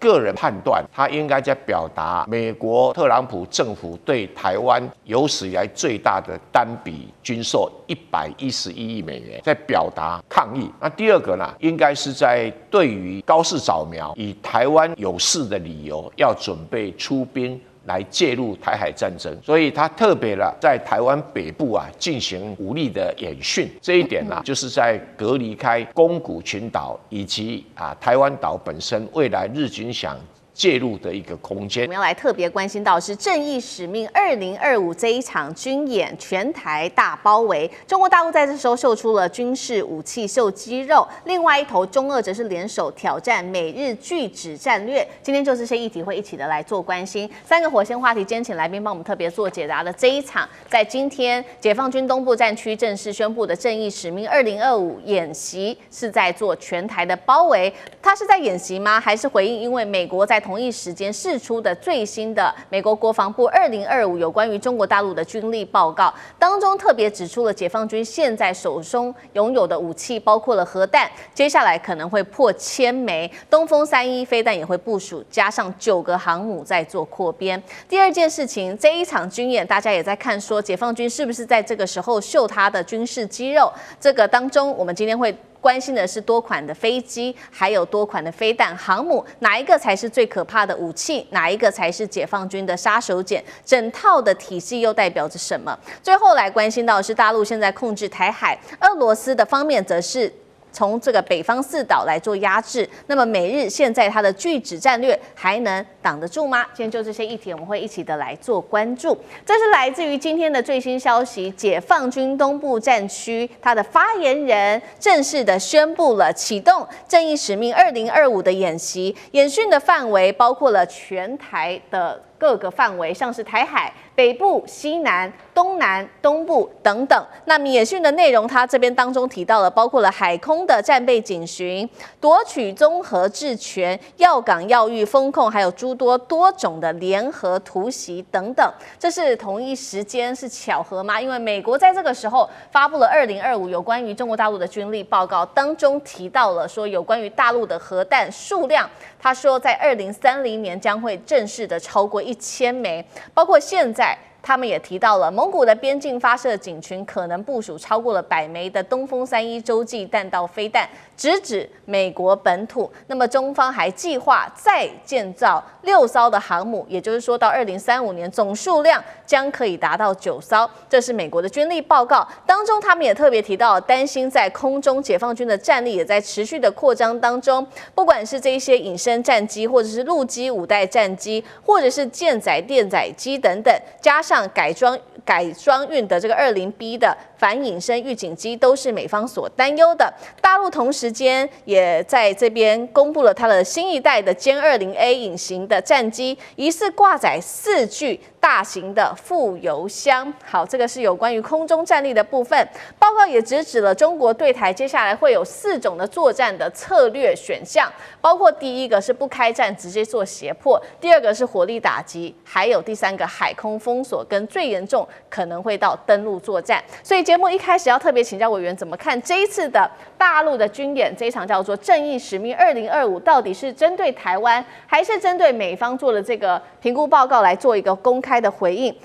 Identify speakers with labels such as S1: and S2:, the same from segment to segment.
S1: 个人判断，他应该在表达美国特朗普政府对台湾有史以来最大的单笔军售111亿美元，在表达抗议。那第二个呢，应该是在对于高市早苗以台湾有事的理由，要准备出兵来介入台海战争，所以他特别了在台湾北部进行武力的演训，这一点就是在隔离开宫古群岛以及台湾岛本身未来日军想介入的一个空间。
S2: 我们要来特别关心到是正义使命2025这一场军演，全台大包围，中国大陆在这时候秀出了军事武器秀肌肉，另外一头中俄则是联手挑战美日拒止战略。今天就这些议题会一起的来做关心。三个火线话题，今天请来宾帮我们特别做解答的这一场，在今天解放军东部战区正式宣布的正义使命2025演习是在做全台的包围，它是在演习吗？还是回应因为美国在同一时间释出的最新的美国国防部2025有关于中国大陆的军力报告当中，特别指出了解放军现在手中拥有的武器包括了核弹，接下来可能会破1000枚，东风3E飞弹也会部署，加上9个航母在做扩编。第二件事情，这一场军演大家也在看说解放军是不是在这个时候秀他的军事肌肉，这个当中我们今天会关心的是多款的飞机，还有多款的飞弹、航母，哪一个才是最可怕的武器？哪一个才是解放军的杀手锏？整套的体系又代表着什么？最后来关心到的是大陆现在控制台海，俄罗斯的方面则是从这个北方4岛来做压制，那么美日现在它的拒止战略还能挡得住吗？今天就这些议题，我们会一起的来做关注。这是来自于今天的最新消息，解放军东部战区它的发言人正式的宣布了启动正义使命2025的演习，演训的范围包括了全台的各个范围，像是台海、北部、西南、东南、东部等等。那么演训的内容，它这边当中提到了，包括了海空的战备警巡、夺取综合治权、要港要域风控，还有诸多种的联合突袭等等。这是同一时间，是巧合吗？因为美国在这个时候发布了2025有关于中国大陆的军力报告，当中提到了说有关于大陆的核弹数量，他说在2030年将会正式的超过1000枚，包括现在他们也提到了蒙古的边境发射警群可能部署超过了100枚的东风3E洲际弹道飞弹，直指美国本土。那么中方还计划再建造6艘的航母，也就是说到2035年总数量将可以达到9艘。这是美国的军力报告当中，他们也特别提到，担心在空中解放军的战力也在持续的扩张当中，不管是这些隐身战机，或者是陆基5代战机，或者是舰载电载机等等，加上改装运的这个20B 的反隐身预警机，都是美方所担忧的。大陆同时间也在这边公布了它的新一代的歼20A 隐形的战机，疑似挂载4具大型的副油箱。好，这个是有关于空中战力的部分。报告也直指了中国对台接下来会有4种的作战的策略选项，包括第一个是不开战，直接做胁迫；第二个是火力打击，还有第3个海空封锁，跟最严重可能会到登陆作战。所以节目一开始要特别请教委员怎么看这一次的大陆的军演，这一场叫做正义使命2025，到底是针对台湾，还是针对美方做的这个评估报告来做一个公开的回应？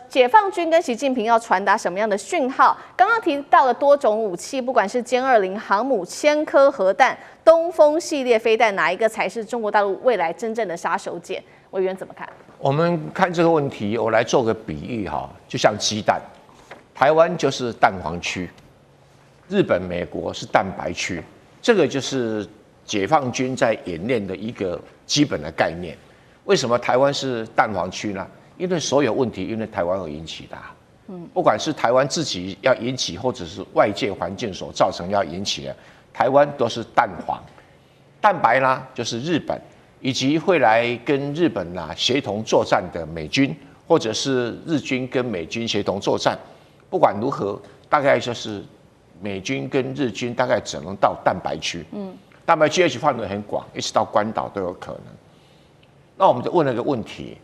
S2: 解放军跟习近平要传达什么样的讯号？刚刚提到了多种武器，不管是歼20航母、1000颗核弹、东风系列飞弹，哪一个才是中国大陆未来真正的杀手锏？委员怎么看？
S1: 我们看这个问题，我来做个比喻就像鸡蛋，台湾就是蛋黄区，日本、美国是蛋白区，这个就是解放军在演练的一个基本的概念。为什么台湾是蛋黄区呢？因为所有问题因为台湾而引起的，不管是台湾自己要引起，或者是外界环境所造成要引起的，台湾都是蛋黄。蛋白呢，就是日本以及会来跟日本协同作战的美军，或者是日军跟美军协同作战。不管如何，大概就是美军跟日军大概只能到蛋白区，蛋白区范围很广，一直到关岛都有可能。那我们就问了个问题：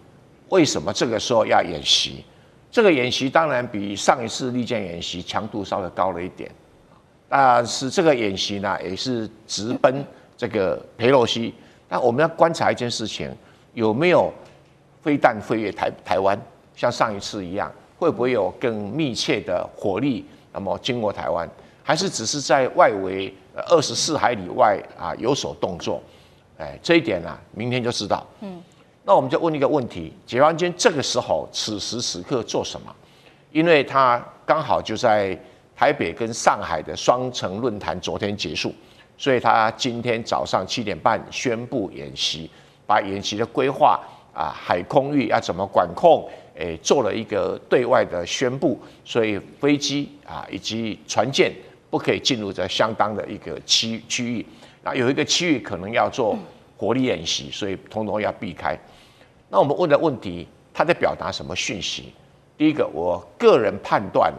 S1: 为什么这个时候要演习？这个演习当然比上一次利剑演习强度稍微高了一点，但是这个演习呢，也是直奔这个裴洛西但我们要观察一件事情，有没有飞弹飞越台湾，像上一次一样，会不会有更密切的火力，那么经过台湾，还是只是在外围24海里外有所动作？这一点明天就知道。那我们就问一个问题：解放军这个时候此时此刻做什么？因为他刚好就在台北跟上海的双城论坛昨天结束，所以他今天早上7点半宣布演习，把演习的规划海空域要怎么管控，做了一个对外的宣布，所以飞机以及船舰不可以进入这相当的一个区域。那有一个区域可能要做火力演习，所以统统要避开。那我们问的问题，他在表达什么讯息？第一个，我个人判断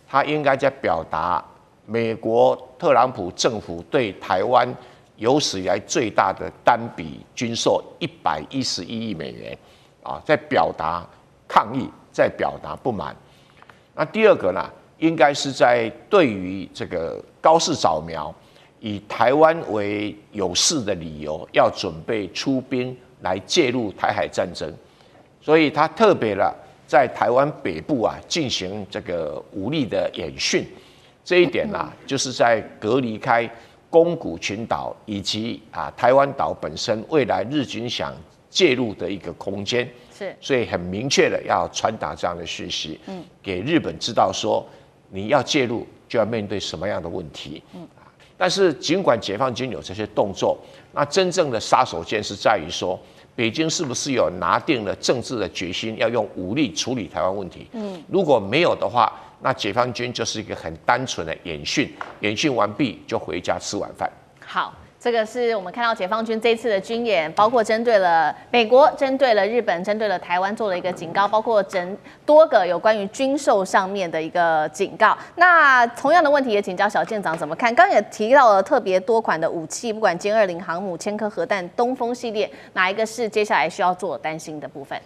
S1: 他应该在表达美国特朗普政府对台湾有史以来最大的单笔军售111亿美元在表达抗议，在表达不满。那第二个呢，应该是在对于这个高市早苗以台湾为有事的理由，要准备出兵来介入台海战争，所以他特别在台湾北部进行这个武力的演训。这一点就是在隔离开宫古群岛以及台湾岛本身未来日军想介入的一个空间。是，所以很明确的要传达这样的讯息，给日本知道说，你要介入就要面对什么样的问题。但是尽管解放军有这些动作，那真正的杀手锏是在于说，北京是不是有拿定了政治的决心，要用武力处理台湾问题？如果没有的话，那解放军就是一个很单纯的演训，演训完毕就回家吃晚饭。
S2: 好。这个是我们看到解放军这次的军演，包括针对了美国、针对了日本、针对了台湾做了一个警告，包括多个有关于军售上面的一个警告。那同样的问题也请教小舰长怎么看？刚刚也提到了特别多款的武器，不管歼20航母、千颗核弹、东风系列，哪一个是接下来需要做担心的部分？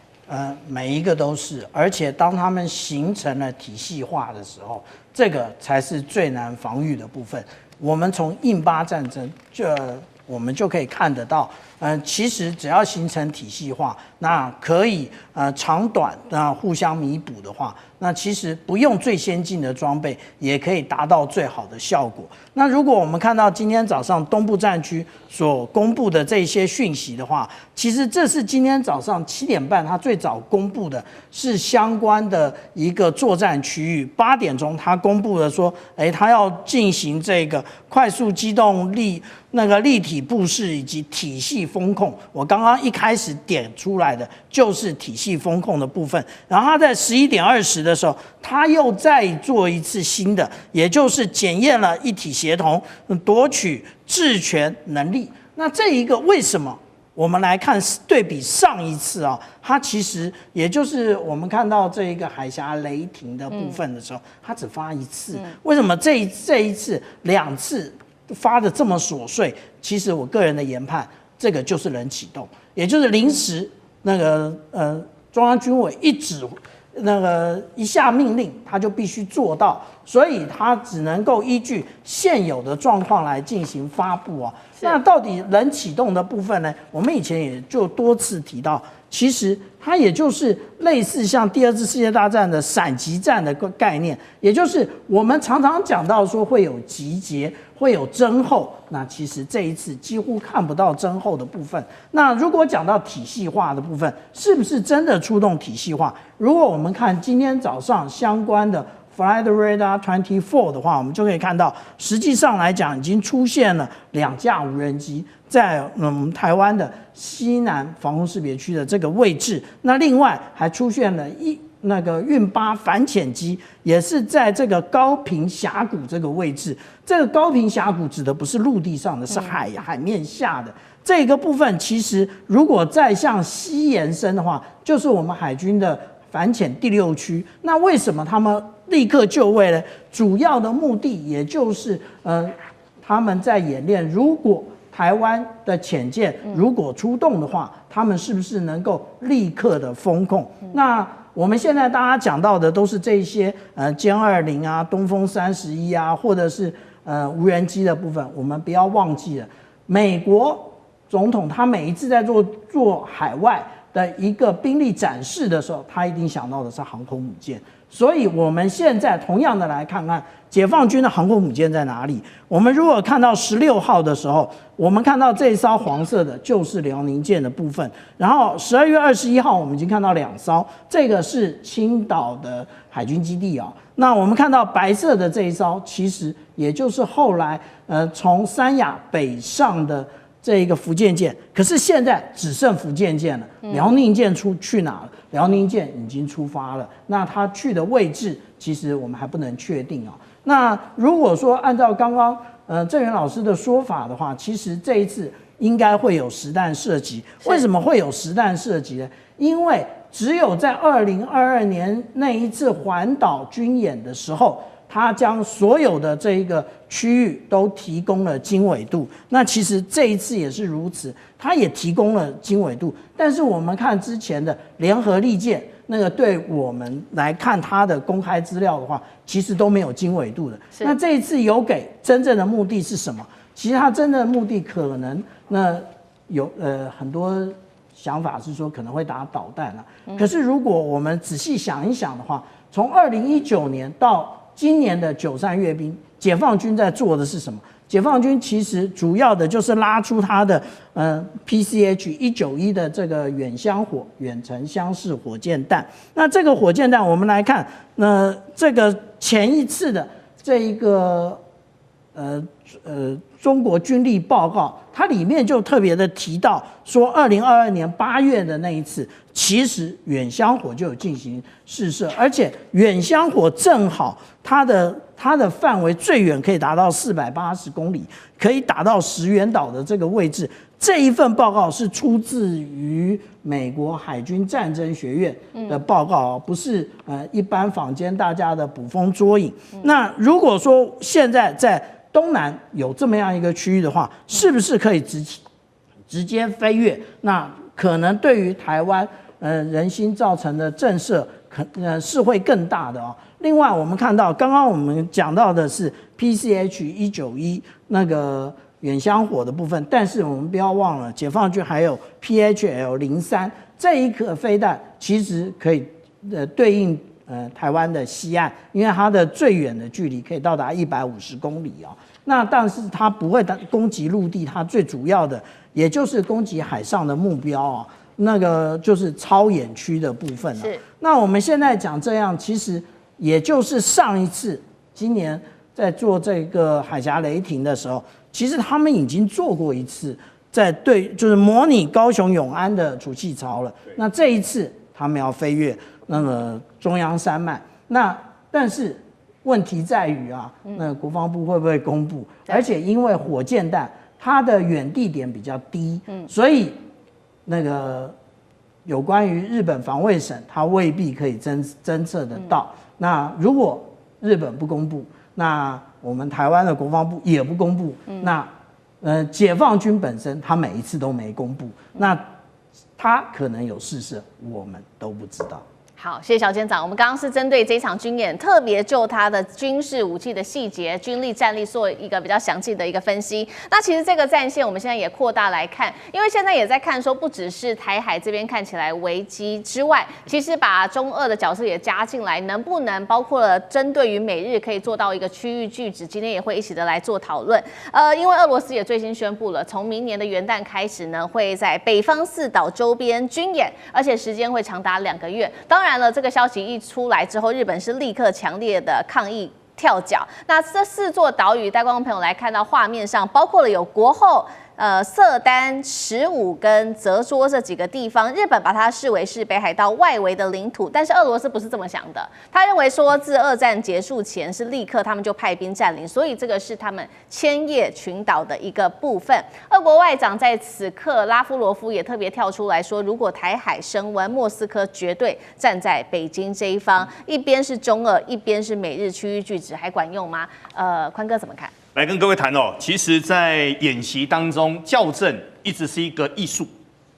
S3: 每一个都是，而且当他们形成了体系化的时候，这个才是最难防御的部分。我们从印巴战争我们就可以看得到，其实只要形成体系化，那可以长短互相弥补的话，那其实不用最先进的装备也可以达到最好的效果。那如果我们看到今天早上东部战区所公布的这些讯息的话，其实这是今天早上7点半他最早公布的，是相关的一个作战区域。8点钟他公布了说，他要进行这个快速机动立体布势以及体系风控。我刚刚一开始点出来的就是体系风控的部分。然后他在11点20的时候，他又再做一次新的，也就是检验了一体协同、夺取治权能力。那这一个为什么？我们来看对比上一次它其实也就是我们看到这一个海峡雷霆的部分的时候，它只发一次。为什么这一次2次发的这么琐碎？其实我个人的研判，这个就是人启动，也就是临时中央军委一下命令，他就必须做到，所以他只能够依据现有的状况来进行发布那到底人启动的部分呢？我们以前也就多次提到，其实它也就是类似像第2次世界大战的闪击战的概念，也就是我们常常讲到说会有集结，会有征后，那其实这一次几乎看不到征后的部分。那如果讲到体系化的部分，是不是真的出动体系化？如果我们看今天早上相关的Flight Radar 24的话，我们就可以看到，实际上来讲已经出现了2架无人机在台湾的西南防空识别区的这个位置。那另外还出现了运8反潜机，也是在这个高屏峡谷这个位置。这个高屏峡谷指的不是陆地上的，是海面下的。这个部分其实如果再向西延伸的话，就是我们海军的反潜第6区。那为什么他们立刻就位呢？主要的目的也就是他们在演练，如果台湾的潜舰如果出动的话，他们是不是能够立刻的封控？那我们现在大家讲到的都是这些歼20东风31或者是无人机的部分。我们不要忘记了，美国总统他每一次在做海外的一个兵力展示的时候，他一定想到的是航空母舰。所以我们现在同样的来看看解放军的航空母舰在哪里。我们如果看到16号的时候，我们看到这一艘黄色的就是辽宁舰的部分，然后12月21号我们已经看到2艘，这个是青岛的海军基地啊。那我们看到白色的这一艘，其实也就是后来从三亚北上的这一个福建舰，可是现在只剩福建舰了，辽宁舰去哪了？辽宁舰已经出发了，那它去的位置其实我们还不能确定啊。那如果说按照刚刚郑源老师的说法的话，其实这一次应该会有实弹射击。为什么会有实弹射击呢？因为只有在2022年那一次环岛军演的时候，他将所有的这一个区域都提供了经纬度。那其实这一次也是如此，他也提供了经纬度。但是我们看之前的联合利剑，那个对我们来看它的公开资料的话，其实都没有经纬度的。那这一次有给真正的目的是什么？其实它真正的目的可能有很多想法是说可能会打导弹啊。可是如果我们仔细想一想的话，从2019年到今年的93阅兵，解放军在做的是什么？解放军其实主要的就是拉出它的PCH-191的这个远程箱式火箭弹。那这个火箭弹我们来看，这个前一次的这一个中国军力报告，它里面就特别的提到说，2022年8月的那一次，其实远香火就有进行试射，而且远香火正好它的范围最远可以达到480公里，可以打到石垣岛的这个位置。这一份报告是出自于美国海军战争学院的报告，不是一般坊间大家的捕风捉影。那如果说现在在东南有这么样一个区域的话，是不是可以直接飞越？那可能对于台湾人心造成的震慑是会更大的哦。另外，我们看到刚刚我们讲到的是 PCH-191那个远香火的部分，但是我们不要忘了，解放军还有 PHL-03这一颗飞弹，其实可以对应台湾的西岸，因为它的最远的距离可以到达150公里哦。那但是它不会攻击陆地，它最主要的也就是攻击海上的目标哦，那个就是超演区的部分哦。那我们现在讲这样，其实也就是上一次今年在做这个海峡雷霆的时候，其实他们已经做过一次，就是模拟高雄永安的主气槽了。那这一次他们要飞越那个中央山脉，但是问题在于那国防部会不会公布？而且因为火箭弹它的远地点比较低，所以那个有关于日本防卫省，它未必可以侦测得到。那如果日本不公布，那我们台湾的国防部也不公布，那解放军本身他每一次都没公布，那他可能有试射，我们都不知道。
S2: 好，谢谢小舰长。我们刚刚是针对这场军演，特别就它的军事武器的细节、军力战力做一个比较详细的一个分析。那其实这个战线我们现在也扩大来看，因为现在也在看说，不只是台海这边看起来危机之外，其实把中俄的角色也加进来，能不能包括了针对于美日可以做到一个区域拒止？今天也会一起的来做讨论。因为俄罗斯也最新宣布了，从明年的元旦开始呢，会在北方4岛周边军演，而且时间会长达2个月。当然了，这个消息一出来之后，日本是立刻强烈的抗议跳脚。那这4座岛屿，带观众朋友来看到画面上，包括了有国后、色丹、石舞跟泽捉这几个地方，日本把它视为是北海道外围的领土，但是俄罗斯不是这么想的，他认为说自2战结束前是立刻他们就派兵占领，所以这个是他们千叶群岛的一个部分。俄国外长在此刻拉夫罗夫也特别跳出来说，如果台海升温，莫斯科绝对站在北京这一方，一边是中俄，一边是美日区域拒止，还管用吗？宽哥怎么看？
S4: 来跟各位谈哦，其实，在演习当中，校正一直是一个艺术。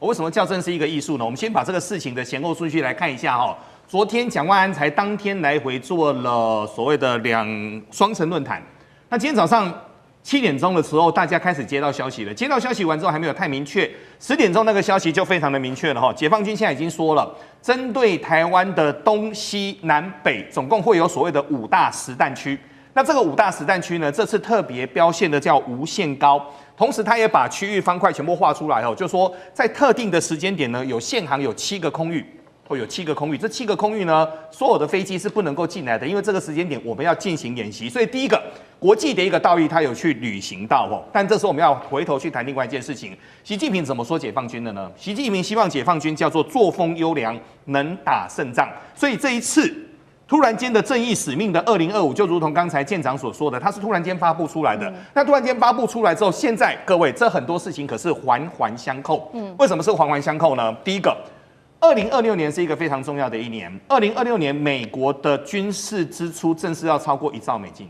S4: 为什么校正是一个艺术呢？我们先把这个事情的前后顺序来看一下哈。昨天蒋万安才当天来回做了所谓的双城论坛，那今天早上7点钟的时候，大家开始接到消息了。接到消息完之后还没有太明确，10点钟那个消息就非常的明确了哈。解放军现在已经说了，针对台湾的东西南北，总共会有所谓的5大实弹区。那这个5大实弹区呢，这次特别标线的叫无限高，同时他也把区域方块全部画出来哦，就说在特定的时间点呢，有限航有7个空域。会有7个空域，这7个空域呢，所有的飞机是不能够进来的，因为这个时间点我们要进行演习，所以第一个国际的一个道义，它有去履行到哦。但这时候我们要回头去谈另外一件事情，习近平怎么说解放军的呢？习近平希望解放军叫做作风优良，能打胜仗，所以这一次突然间的正义使命的2025，就如同刚才舰长所说的，它是突然间发布出来的。那突然间发布出来之后，现在各位这很多事情可是环环相扣。为什么是环环相扣呢？第一个，2026年是一个非常重要的一年。2026年，美国的军事支出正式要超过1兆美金。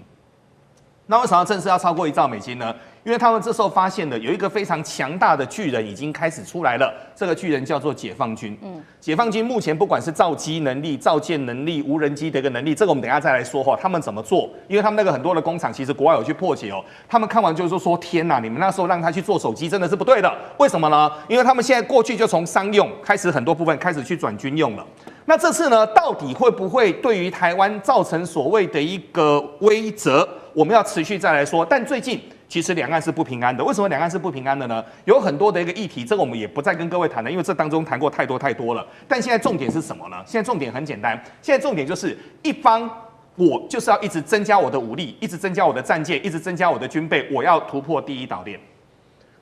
S4: 那为什么正式要超过1兆美金呢？因为他们这时候发现了有一个非常强大的巨人已经开始出来了，这个巨人叫做解放军。解放军目前不管是造机能力、造舰能力、无人机的一个能力，这个我们等一下再来说哈，他们怎么做？因为他们那个很多的工厂，其实国外有去破解哦。他们看完就是说，天哪，你们那时候让他去做手机真的是不对的。为什么呢？因为他们现在过去就从商用开始，很多部分开始去转军用了。那这次呢，到底会不会对于台湾造成所谓的一个威慑？我们要持续再来说。但最近其实两岸是不平安的。为什么两岸是不平安的呢？有很多的一个议题，这个我们也不再跟各位谈了，因为这当中谈过太多了。但现在重点是什么呢？现在重点很简单，现在重点就是一方我就是要一直增加我的武力，一直增加我的战舰，一直增加我的军备，我要突破第一岛链。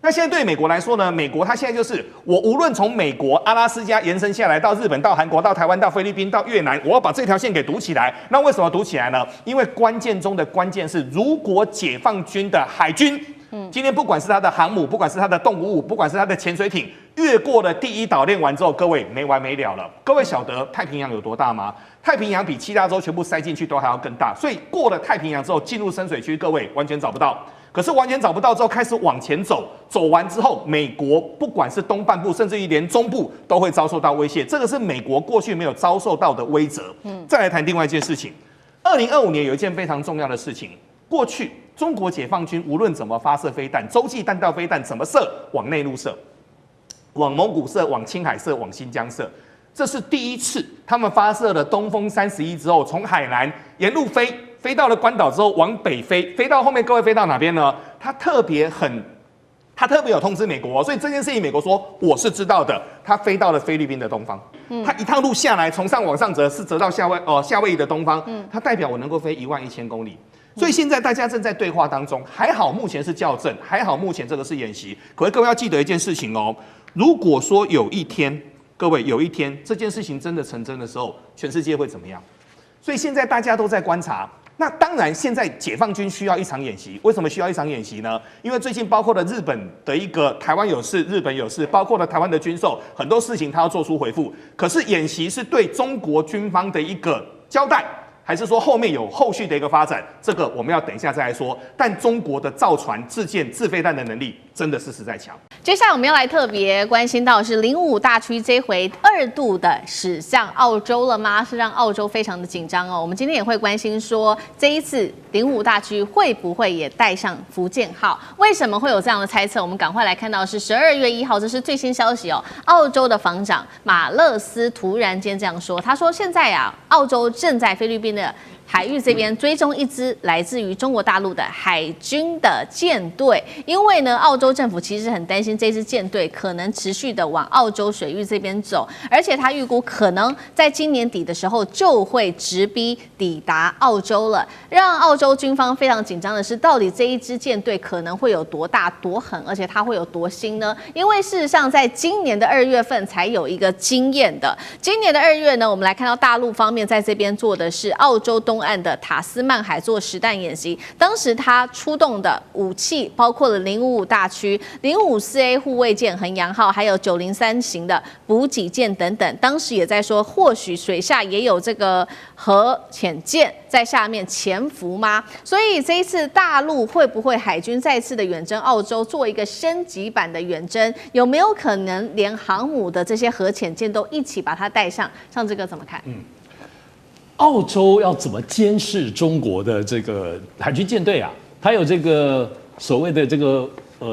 S4: 那现在对美国来说呢？美国它现在就是我无论从美国阿拉斯加延伸下来到日本、到韩国、到台湾、到菲律宾、到越南，我要把这条线给堵起来。那为什么堵起来呢？因为关键中的关键是，如果解放军的海军，今天不管是他的航母，不管是他的动武，不管是他的潜水艇，越过了第一岛链完之后，各位没完没了了。各位晓得太平洋有多大吗？太平洋比7大洲全部塞进去都还要更大，所以过了太平洋之后，进入深水区，各位完全找不到。可是完全找不到之后，开始往前走，走完之后，美国不管是东半部，甚至于连中部都会遭受到威胁，这个是美国过去没有遭受到的威慑。再来谈另外一件事情，2025年有一件非常重要的事情，过去中国解放军无论怎么发射飞弹，洲际弹道飞弹怎么射，往内陆射，往蒙古射，往青海射，往新疆射。这是第一次，他们发射了东风31之后，从海南沿路飞到了关岛之后，往北飞到后面，各位飞到哪边呢？他特别有通知美国，所以这件事情美国说我是知道的。他飞到了菲律宾的东方，他一趟路下来，从上往上折是折到夏威夷的东方，它代表我能够飞11000公里。所以现在大家正在对话当中，还好目前是校正，还好目前这个是演习。可是各位要记得一件事情哦，如果说有一天，各位有一天这件事情真的成真的时候，全世界会怎么样？所以现在大家都在观察。那当然，现在解放军需要一场演习。为什么需要一场演习呢？因为最近包括了日本的一个台湾有事，日本有事，包括了台湾的军售，很多事情他要做出回复。可是演习是对中国军方的一个交代，还是说后面有后续的一个发展？这个我们要等一下再来说。但中国的造船、制舰、制飞弹的能力真的是实在强。
S2: 接下来我们要来特别关心到的是055大区这回2度的驶向澳洲了吗？是让澳洲非常的紧张哦。我们今天也会关心说，这一次055大区会不会也带上福建号？为什么会有这样的猜测？我们赶快来看到的是12月1号，这是最新消息哦。澳洲的防长马勒斯突然间这样说，他说现在澳洲正在菲律宾的海域这边追踪一支来自于中国大陆的海军的舰队，因为呢，澳洲政府其实很担心这支舰队可能持续的往澳洲水域这边走，而且他预估可能在今年底的时候就会直逼抵达澳洲了。让澳洲军方非常紧张的是，到底这一支舰队可能会有多大多狠，而且它会有多新呢？因为事实上，在今年的2月份才有一个经验的。今年的2月呢，我们来看到大陆方面在这边做的是澳洲东岸的塔斯曼海做实弹演习，当时他出动的武器包括了055大区、054A 护卫舰衡阳号，还有903型的补给舰等等。当时也在说，或许水下也有这个核潜舰在下面潜伏吗？所以这一次大陆会不会海军再次的远征澳洲，做一个升级版的远征？有没有可能连航母的这些核潜舰都一起把它带上？像这个怎么看？
S5: 澳洲要怎么监视中国的这个海军舰队啊？它有这个所谓的这个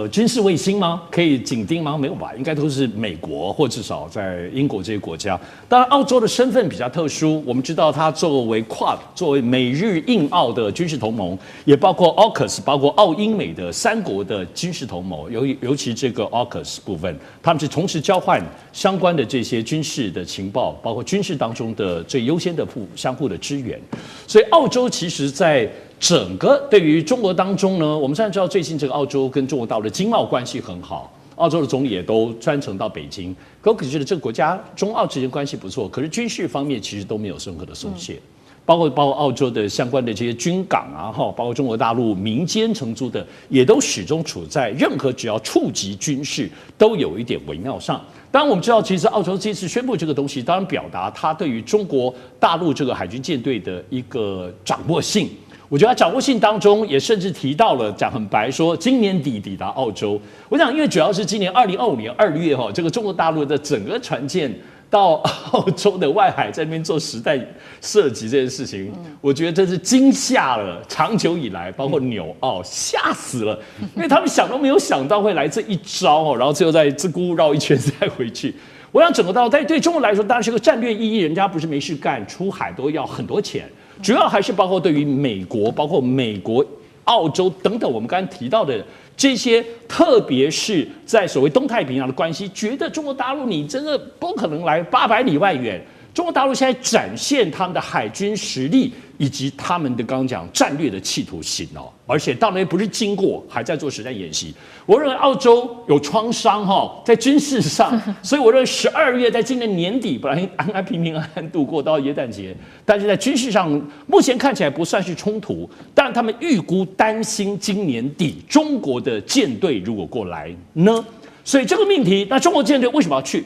S5: 军事卫星吗？可以紧盯吗？没有吧，应该都是美国或至少在英国这些国家。当然，澳洲的身份比较特殊，我们知道它作为 QUAD， 作为美日印澳的军事同盟，也包括 AUKUS， 包括澳英美的3国的军事同盟，尤其这个 AUKUS 部分，他们是同时交换相关的这些军事的情报，包括军事当中的最优先的相互的支援。所以，澳洲其实在整个对于中国当中呢，我们现在知道最近这个澳洲跟中国大陆的经贸关系很好，澳洲的总理也都专程到北京。可我觉得这个国家中澳之间关系不错，可是军事方面其实都没有任何的松懈，包括澳洲的相关的这些军港啊，包括中国大陆民间承租的，也都始终处在任何只要触及军事都有一点微妙上。当然，我们知道，其实澳洲这次宣布这个东西，当然表达它对于中国大陆这个海军舰队的一个掌握性。我觉得掌握性当中也甚至提到了，讲很白说，今年底抵达澳洲。我想，因为主要是今年2025年2月这个中国大陆的整个船舰到澳洲的外海，在那边做实弹射击这件事情，我觉得这是惊吓了长久以来，包括纽澳，吓死了，因为他们想都没有想到会来这一招然后最后再自顾绕一圈再回去。我想整个但对中国来说，当然是个战略意义，人家不是没事干，出海都要很多钱。主要还是包括对于美国、包括美国、澳洲等等，我们刚才提到的这些，特别是在所谓东太平洋的关系，觉得中国大陆你真的不可能来800里外远。中国大陆现在展现他们的海军实力以及他们的刚刚讲战略的企图心而且到那边不是经过，还在做实战演习。我认为澳洲有创伤在军事上，所以我认为12月在今年年底本来安安平平安安度过到耶诞节，但是在军事上目前看起来不算是冲突，但他们预估担心今年底中国的舰队如果过来呢，所以这个命题，那中国舰队为什么要去？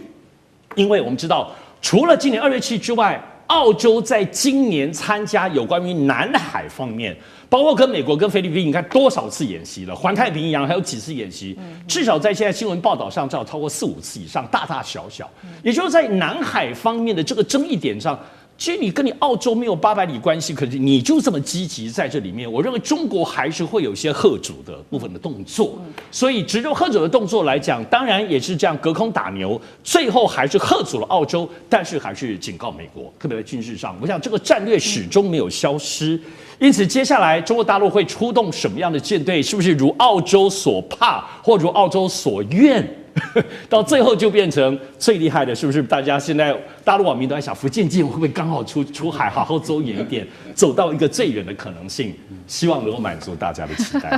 S5: 因为我们知道，除了今年2月7之外，澳洲在今年参加有关于南海方面，包括跟美国、跟菲律宾，你看多少次演习了？环太平洋还有几次演习？至少在现在新闻报道上，至少超过4、5次以上，大大小小。也就是在南海方面的这个争议点上，其实你跟你澳洲没有800里关系，可是你就这么积极在这里面，我认为中国还是会有一些嚇阻的部分的动作。所以只就嚇阻的动作来讲，当然也是这样隔空打牛，最后还是嚇阻了澳洲，但是还是警告美国，特别在军事上，我想这个战略始终没有消失。因此，接下来中国大陆会出动什么样的舰队？是不是如澳洲所怕，或如澳洲所愿？到最后就变成最厉害的，是不是？大家现在大陆网民都在想，福建舰会不会刚好出海，好好走远一点，走到一个最远的可能性？希望能够满足大家的期待。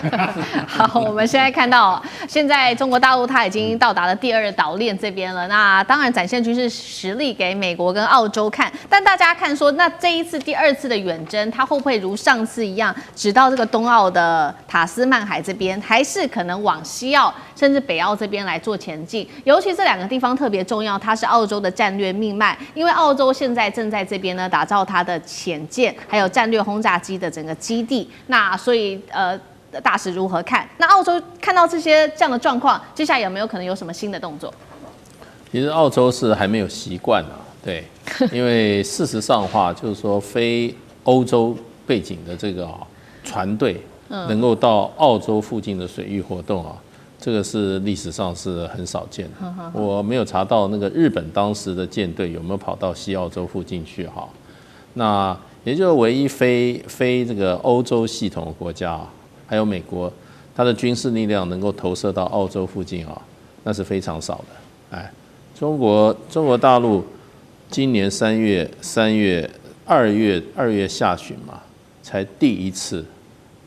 S2: 好，我们现在看到，现在中国大陆它已经到达了第2岛链这边了。那当然展现军事实力给美国跟澳洲看，但大家看说，那这一次第2次的远征，它会不会如上次一样，直到这个东澳的塔斯曼海这边，还是可能往西澳甚至北澳这边来做前进？尤其这2个地方特别重要，它是澳洲的战略命脉，因为澳洲现在正在这边呢打造它的潜舰还有战略轰炸机的整个基地。那所以大使如何看？那澳洲看到这样的状况，接下来有没有可能有什么新的动作？
S6: 其实澳洲是还没有习惯对，因为事实上的话，就是说非欧洲背景的这个船队能够到澳洲附近的水域活动这个是历史上是很少见的。我没有查到那个日本当时的舰队有没有跑到西澳洲附近去那也就是唯一非这个欧洲系统的国家还有美国，它的军事力量能够投射到澳洲附近那是非常少的。中国大陆今年2月下旬才第一次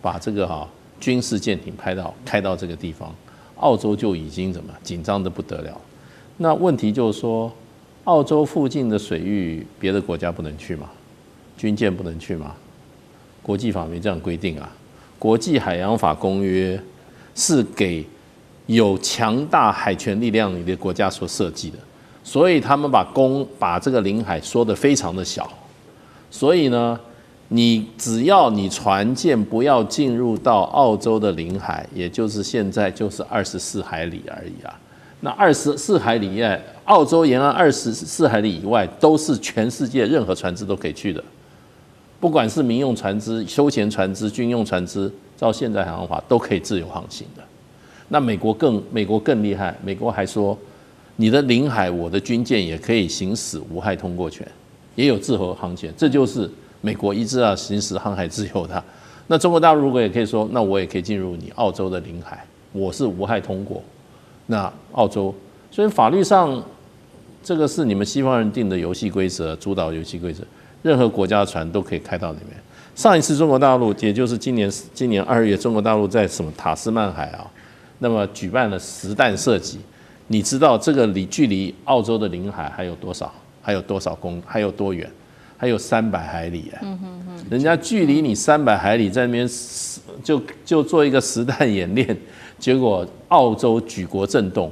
S6: 把这个军事舰艇开到这个地方，澳洲就已经紧张得不得了。那问题就是说，澳洲附近的水域，别的国家不能去吗？军舰不能去吗？国际法没这样规定国际海洋法公约是给有强大海权力量的国家所设计的，所以他们把这个领海说得非常的小。所以呢，只要你船舰不要进入到澳洲的领海，也就是现在就是24海里而已那24海里以外，澳洲沿岸24海里以外，都是全世界任何船只都可以去的，不管是民用船只、休闲船只、军用船只，照现在海洋法都可以自由航行的。那美国更厉害，美国还说，你的领海我的军舰也可以行使无害通过权，也有自由航权，这就是美国一直要行使航海自由的。那中国大陆如果也可以说，那我也可以进入你澳洲的领海，我是无害通过。那澳洲，所以法律上这个是你们西方人定的游戏规则，主导游戏规则，任何国家的船都可以开到里面。上一次中国大陆，也就是今年2月，中国大陆在什么塔斯曼海啊，那么举办了实弹射击。你知道这个距离澳洲的领海还有多少？还有多远？还有300海里哎。人家距离你300海里，在那边就做一个实弹演练，结果澳洲举国震动。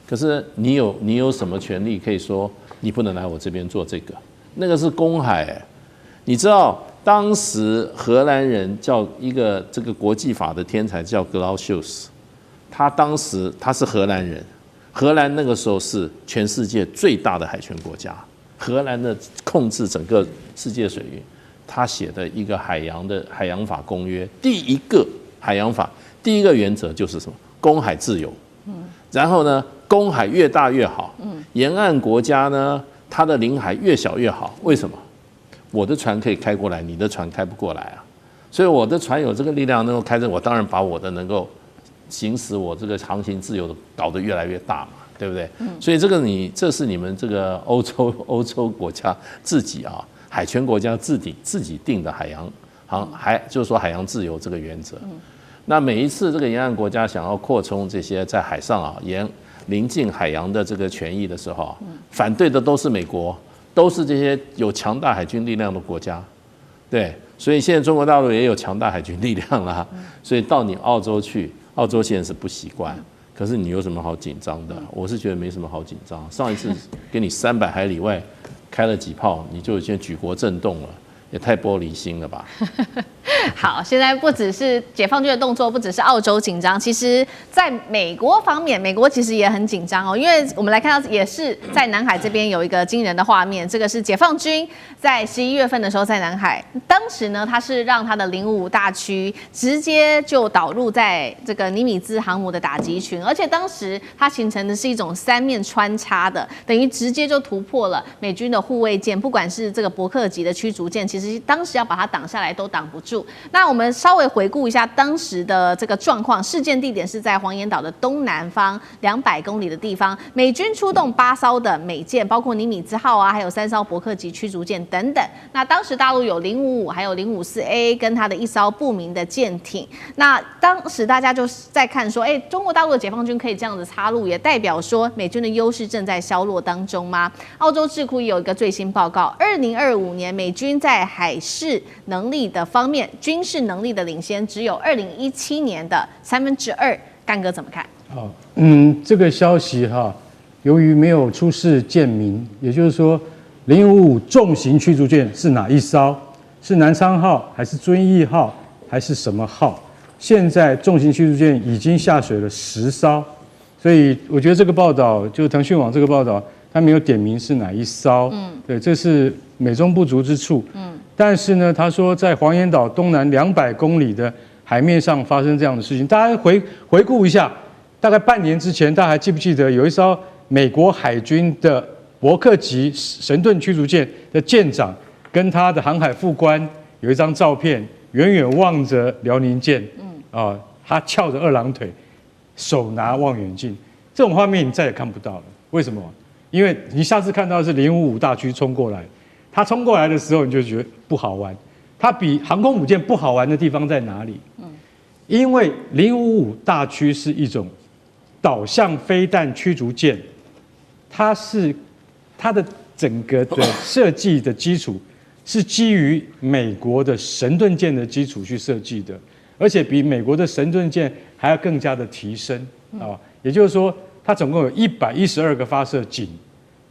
S6: 可是你有什么权利可以说你不能来我这边做这个？那个是公海哎。你知道当时荷兰人叫一个这个国际法的天才叫格劳修斯，他是荷兰人，荷兰那个时候是全世界最大的海权国家，荷兰的控制整个世界水域，他写的一个海洋法公约，第一个海洋法第一个原则就是什么？公海自由。然后呢，公海越大越好。沿岸国家呢，它的领海越小越好。为什么？我的船可以开过来，你的船开不过来啊。所以我的船有这个力量能够开着，我当然把我的能够行使我这个航行自由的搞得越来越大嘛，对不对？所以这是你们这个欧洲国家自己啊，海权国家自己定的就是说海洋自由这个原则。那每一次这个沿岸国家想要扩充这些在海上啊临近海洋的这个权益的时候，反对的都是美国，都是这些有强大海军力量的国家，对，所以现在中国大陆也有强大海军力量啦，所以到你澳洲去，澳洲现在是不习惯，可是你有什么好紧张的？我是觉得没什么好紧张。上一次给你300海里外开了几炮，你就已经举国震动了，也太玻璃心了吧？
S2: 好，现在不只是解放军的动作，不只是澳洲紧张，其实在美国方面，美国其实也很紧张哦，因为我们来看到也是在南海这边有一个惊人的画面，这个是解放军在11月份的时候在南海，当时呢他是让他的055大区直接就导入在这个尼米兹航母的打击群，而且当时它形成的是一种3面穿插的，等于直接就突破了美军的护卫舰，不管是这个伯克级的驱逐舰，其实当时要把它挡下来都挡不住。那我们稍微回顾一下当时的这个状况，事件地点是在黄岩岛的东南方200公里的地方，美军出动8艘的美舰，包括尼米兹号啊，还有3艘伯克级驱逐舰等等。那当时大陆有055，还有054A 跟它的1艘不明的舰艇。那当时大家就在看说，中国大陆的解放军可以这样子插入，也代表说美军的优势正在削弱当中吗？澳洲智库也有一个最新报告，2025年美军在海事能力的方面，军事能力的领先只有2017年的2/3。干哥怎么看？
S7: 这个消息由于没有出示舰名，也就是说055重型驱逐舰是哪一艘？是南昌号还是遵义号还是什么号？现在重型驱逐舰已经下水了10艘，所以我觉得这个报道，就腾讯网这个报道，它没有点名是哪一艘。对，这是美中不足之处。但是呢，他说在黄岩岛东南200公里的海面上发生这样的事情，大家回顾一下，大概半年之前，大家还记不记得有一艘美国海军的伯克级神盾驱逐舰的舰长跟他的航海副官有一张照片，远远望着辽宁舰，他翘着2郎腿，手拿望远镜，这种画面你再也看不到了。为什么？因为你下次看到的是055大区冲过来。他冲过来的时候，你就觉得不好玩。它比航空母舰不好玩的地方在哪里？因为055大驱是一种导向飞弹驱逐舰，它的整个的设计的基础是基于美国的神盾舰的基础去设计的，而且比美国的神盾舰还要更加的提升啊。也就是说，它总共有112个发射井。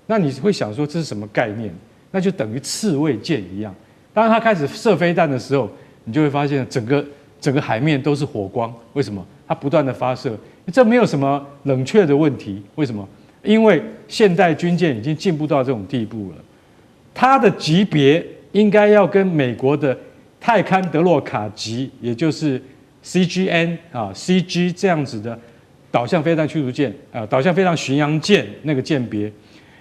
S7: 那你会想说这是什么概念？那就等于刺猬舰一样。当它开始射飞弹的时候，你就会发现整个海面都是火光。为什么？它不断的发射，这没有什么冷却的问题。为什么？因为现代军舰已经进步到这种地步了，它的级别应该要跟美国的泰堪德洛卡级，也就是 CGN 啊 CG 这样子的导向飞弹驱逐舰导向飞弹巡洋舰那个舰别，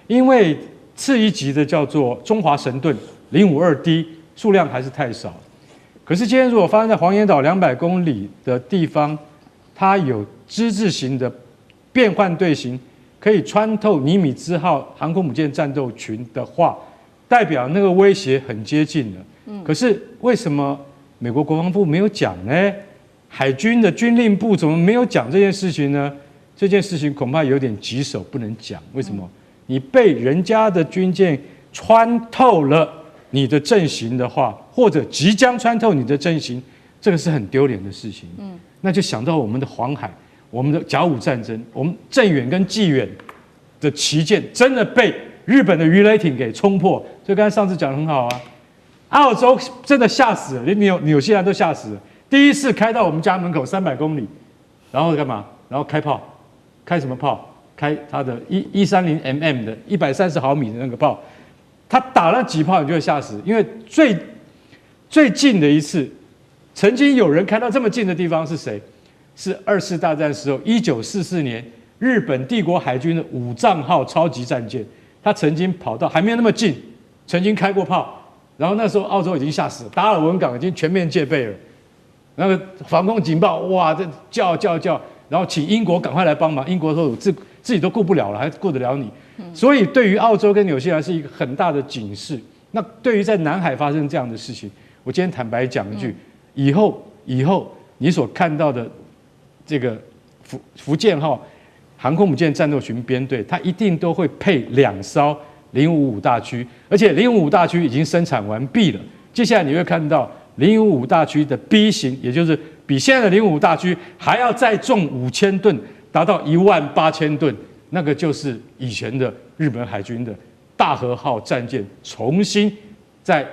S7: 因为次一级的叫做中华神盾052D 数量还是太少。可是今天如果发生在黄岩岛200公里的地方，它有之字形的变换队形，可以穿透尼米兹号航空母舰战斗群的话，代表那个威胁很接近了。可是为什么美国国防部没有讲呢？海军的军令部怎么没有讲这件事情呢？这件事情恐怕有点棘手，不能讲。为什么？你被人家的军舰穿透了你的阵型的话，或者即将穿透你的阵型，这个是很丢脸的事情。那就想到我们的黄海，我们的甲午战争，我们镇远跟济远的旗舰真的被日本的鱼雷艇给冲破。所以刚才上次讲得很好啊，澳洲真的吓死了，连纽西兰都吓死了。第一次开到我们家门口300公里，然后干嘛？然后开炮，开什么炮？开它的130mm的130毫米的那个炮，他打了几炮你就会吓死，因为最近的一次，曾经有人开到这么近的地方是谁？是2次大战时候1944年日本帝国海军的武藏号超级战舰，他曾经跑到还没有那么近，曾经开过炮，然后那时候澳洲已经吓死了，达尔文港已经全面戒备了。那个防空警报，哇，这叫，然后请英国赶快来帮忙。英国说自己都顾不了了，还顾得了你？所以对于澳洲跟纽西兰是一个很大的警示。那对于在南海发生这样的事情，我今天坦白讲一句，以后你所看到的这个福建号航空母舰战斗群编队，它一定都会配2艘055大驱，而且055大驱已经生产完毕了。接下来你会看到055大驱的 B 型，也就是比现在的055大驱还要再重5000吨，达到18000吨，那个就是以前的日本海军的大和号战舰重新在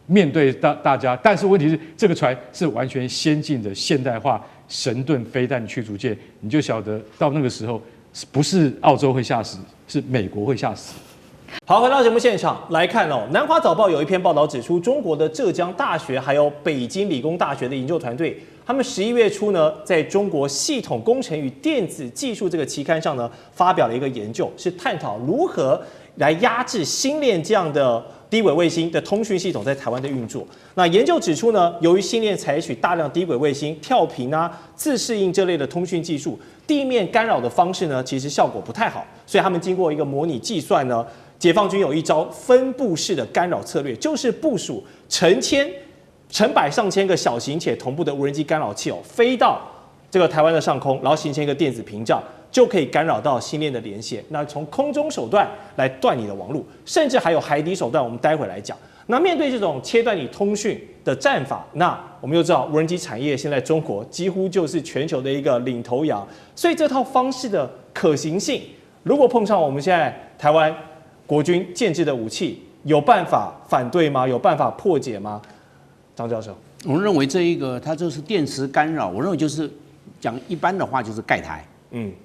S7: 面对大家。但是问题是，这个船是完全先进的现代化神盾飞弹驱逐舰，你就晓得到那个时候，不是澳洲会吓死，是美国会吓死。
S8: 好，回到节目现场来看哦，南华早报有一篇报道指出，中国的浙江大学还有北京理工大学的研究团队，他们11月初呢，在中国系统工程与电子技术这个期刊上呢，发表了一个研究，是探讨如何来压制星链这样的低轨卫星的通讯系统在台湾的运作。那研究指出呢，由于星链采取大量低轨卫星跳频自适应这类的通讯技术，地面干扰的方式呢，其实效果不太好，所以他们经过一个模拟计算呢，解放军有一招分布式的干扰策略，就是部署成百上千个小型且同步的无人机干扰器飞到这个台湾的上空，然后形成一个电子屏障，就可以干扰到星链的连线。那从空中手段来断你的网路，甚至还有海底手段，我们待会来讲。那面对这种切断你通讯的战法，那我们又知道无人机产业现在中国几乎就是全球的一个领头羊，所以这套方式的可行性，如果碰上我们现在台湾国军建制的武器，有办法反对吗？有办法破解吗？张教授，
S9: 我认为这一个它就是电磁干扰，我认为就是讲一般的话就是盖台，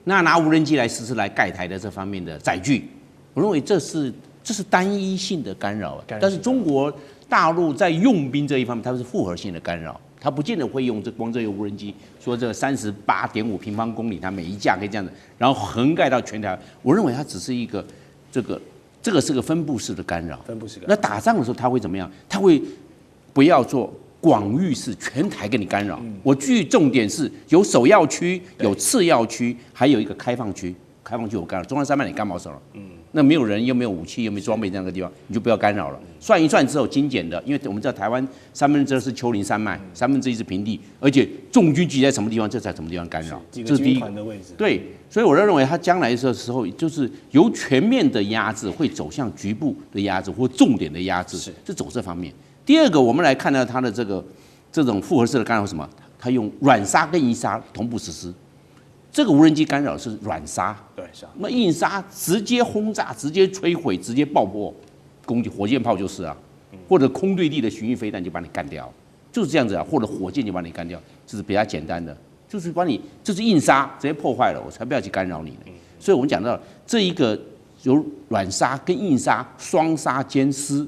S9: 那拿无人机来实施来盖台的这方面的载具，我认为这是单一性的干扰，但是中国大陆在用兵这一方面，它是复合性的干扰，它不见得会用光这个无人机，说这38.5平方公里，它每一架可以这样的，然后横盖到全台。我认为它只是一个这个是个分布式的干扰。那打仗的时候，它会怎么样？它会不要做广域式，全台给你干扰。我重点是有首要区，有次要区，还有一个开放区。开放区我干扰，中央山脉你干毛手了？那没有人，又没有武器，又没装备这样的地方，你就不要干扰了。算一算之后，精简的，因为我们知道台湾2/3是丘陵山脉，1/3是平地，而且重军集在什么地方，这才什么地方干扰，这是第一个。对，所以我认为它将来的时候，就是由全面的压制会走向局部的压制或重点的压制，是走这方面。第二个，我们来看到它的这种复合式的干扰什么？它用软杀跟硬杀同步实施。这个无人机干扰是软杀，对，是。那硬杀直接轰炸、直接摧毁、直接爆破，攻击火箭炮就是啊，或者空对地的巡弋飞弹就把你干掉，就是这样子啊，或者火箭就把你干掉，这是比较简单的，就是把你就是硬杀，直接破坏了，我才不要去干扰你呢。所以我们讲到这一个由软杀跟硬杀双杀兼施，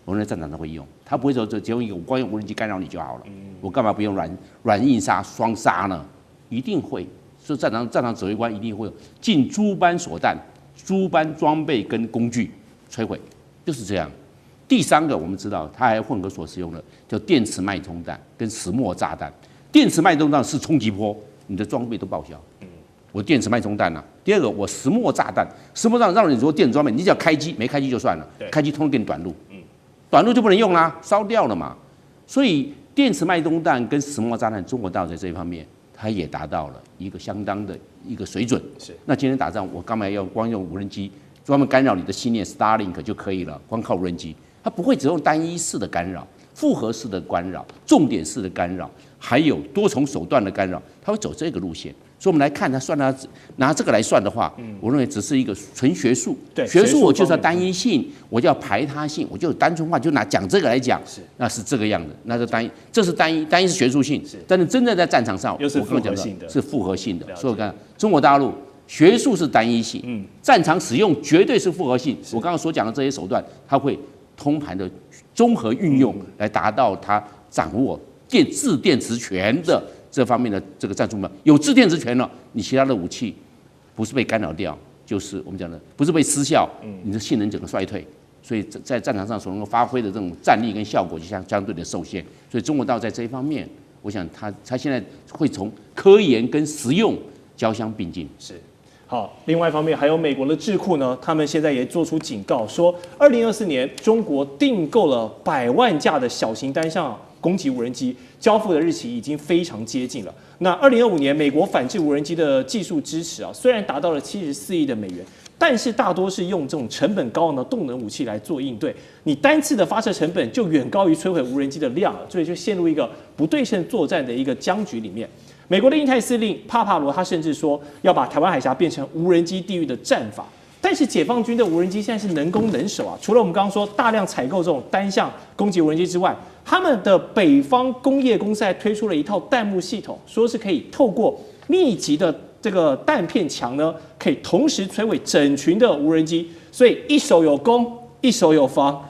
S9: 我认为战场上会用，他不会说只用一个我光用无人机干扰你就好了，我干嘛不用软硬杀双杀呢？一定会，所以战场指挥官一定会有尽诸般手段、诸般装备跟工具摧毁，就是这样。第三个，我们知道它还混合所使用的叫电磁脉冲弹跟石墨炸弹。电磁脉冲弹是冲击波，你的装备都报销。我电磁脉冲弹啊。第二个，我石墨炸弹，石墨炸弹让你说电子装备，你只要开机，没开机就算了，开机通通给你短路，短路就不能用啦，烧掉了嘛。所以电磁脉冲弹跟石墨炸弹，中国大陆在这一方面，它也达到了一个相当的一个水准。是。那今天打仗，我干嘛要光用无人机专门干扰你的信念 Starlink 就可以了？光靠无人机。它不会只用单一式的干扰、复合式的干扰、重点式的干扰，还有多重手段的干扰，它会走这个路线。所以我们来看它算它拿这个来算的话，我认为只是一个纯学术。对，学术我就是要单一性，我就要排他性，我就单纯化，就拿讲这个来讲，那是这个样的，那是单一，这是单一是学术性，但是真正在战场上，
S8: 又是复合性的，
S9: 是复合性的。所以我看中国大陆。学术是单一性，战场使用绝对是复合性。我刚刚所讲的这些手段，它会通盘的综合运用，来达到它掌握制电磁权的这方面的这个战术目标。有制电磁权了，你其他的武器不是被干扰掉，就是我们讲的不是被失效，你的性能整个衰退。所以在战场上所能够发挥的这种战力跟效果就相对的受限。所以中国大陆在这一方面，我想它现在会从科研跟实用交相并进。
S8: 是。好，另外一方面还有美国的智库呢，他们现在也做出警告，说2024年中国订购了100万架的小型单向攻击无人机，交付的日期已经非常接近了。那2025年美国反制无人机的技术支持啊，虽然达到了74亿的美元，但是大多是用这种成本高昂的动能武器来做应对，你单次的发射成本就远高于摧毁无人机的量了，所以就陷入一个不对称作战的一个僵局里面。美国的印太司令帕帕罗，他甚至说要把台湾海峡变成无人机地狱的战法。但是解放军的无人机现在是能攻能守啊，除了我们刚刚说大量采购这种单向攻击无人机之外，他们的北方工业公司还推出了一套弹幕系统，说是可以透过密集的这个弹片墙呢，可以同时摧毁整群的无人机，所以一手有攻，一手有防。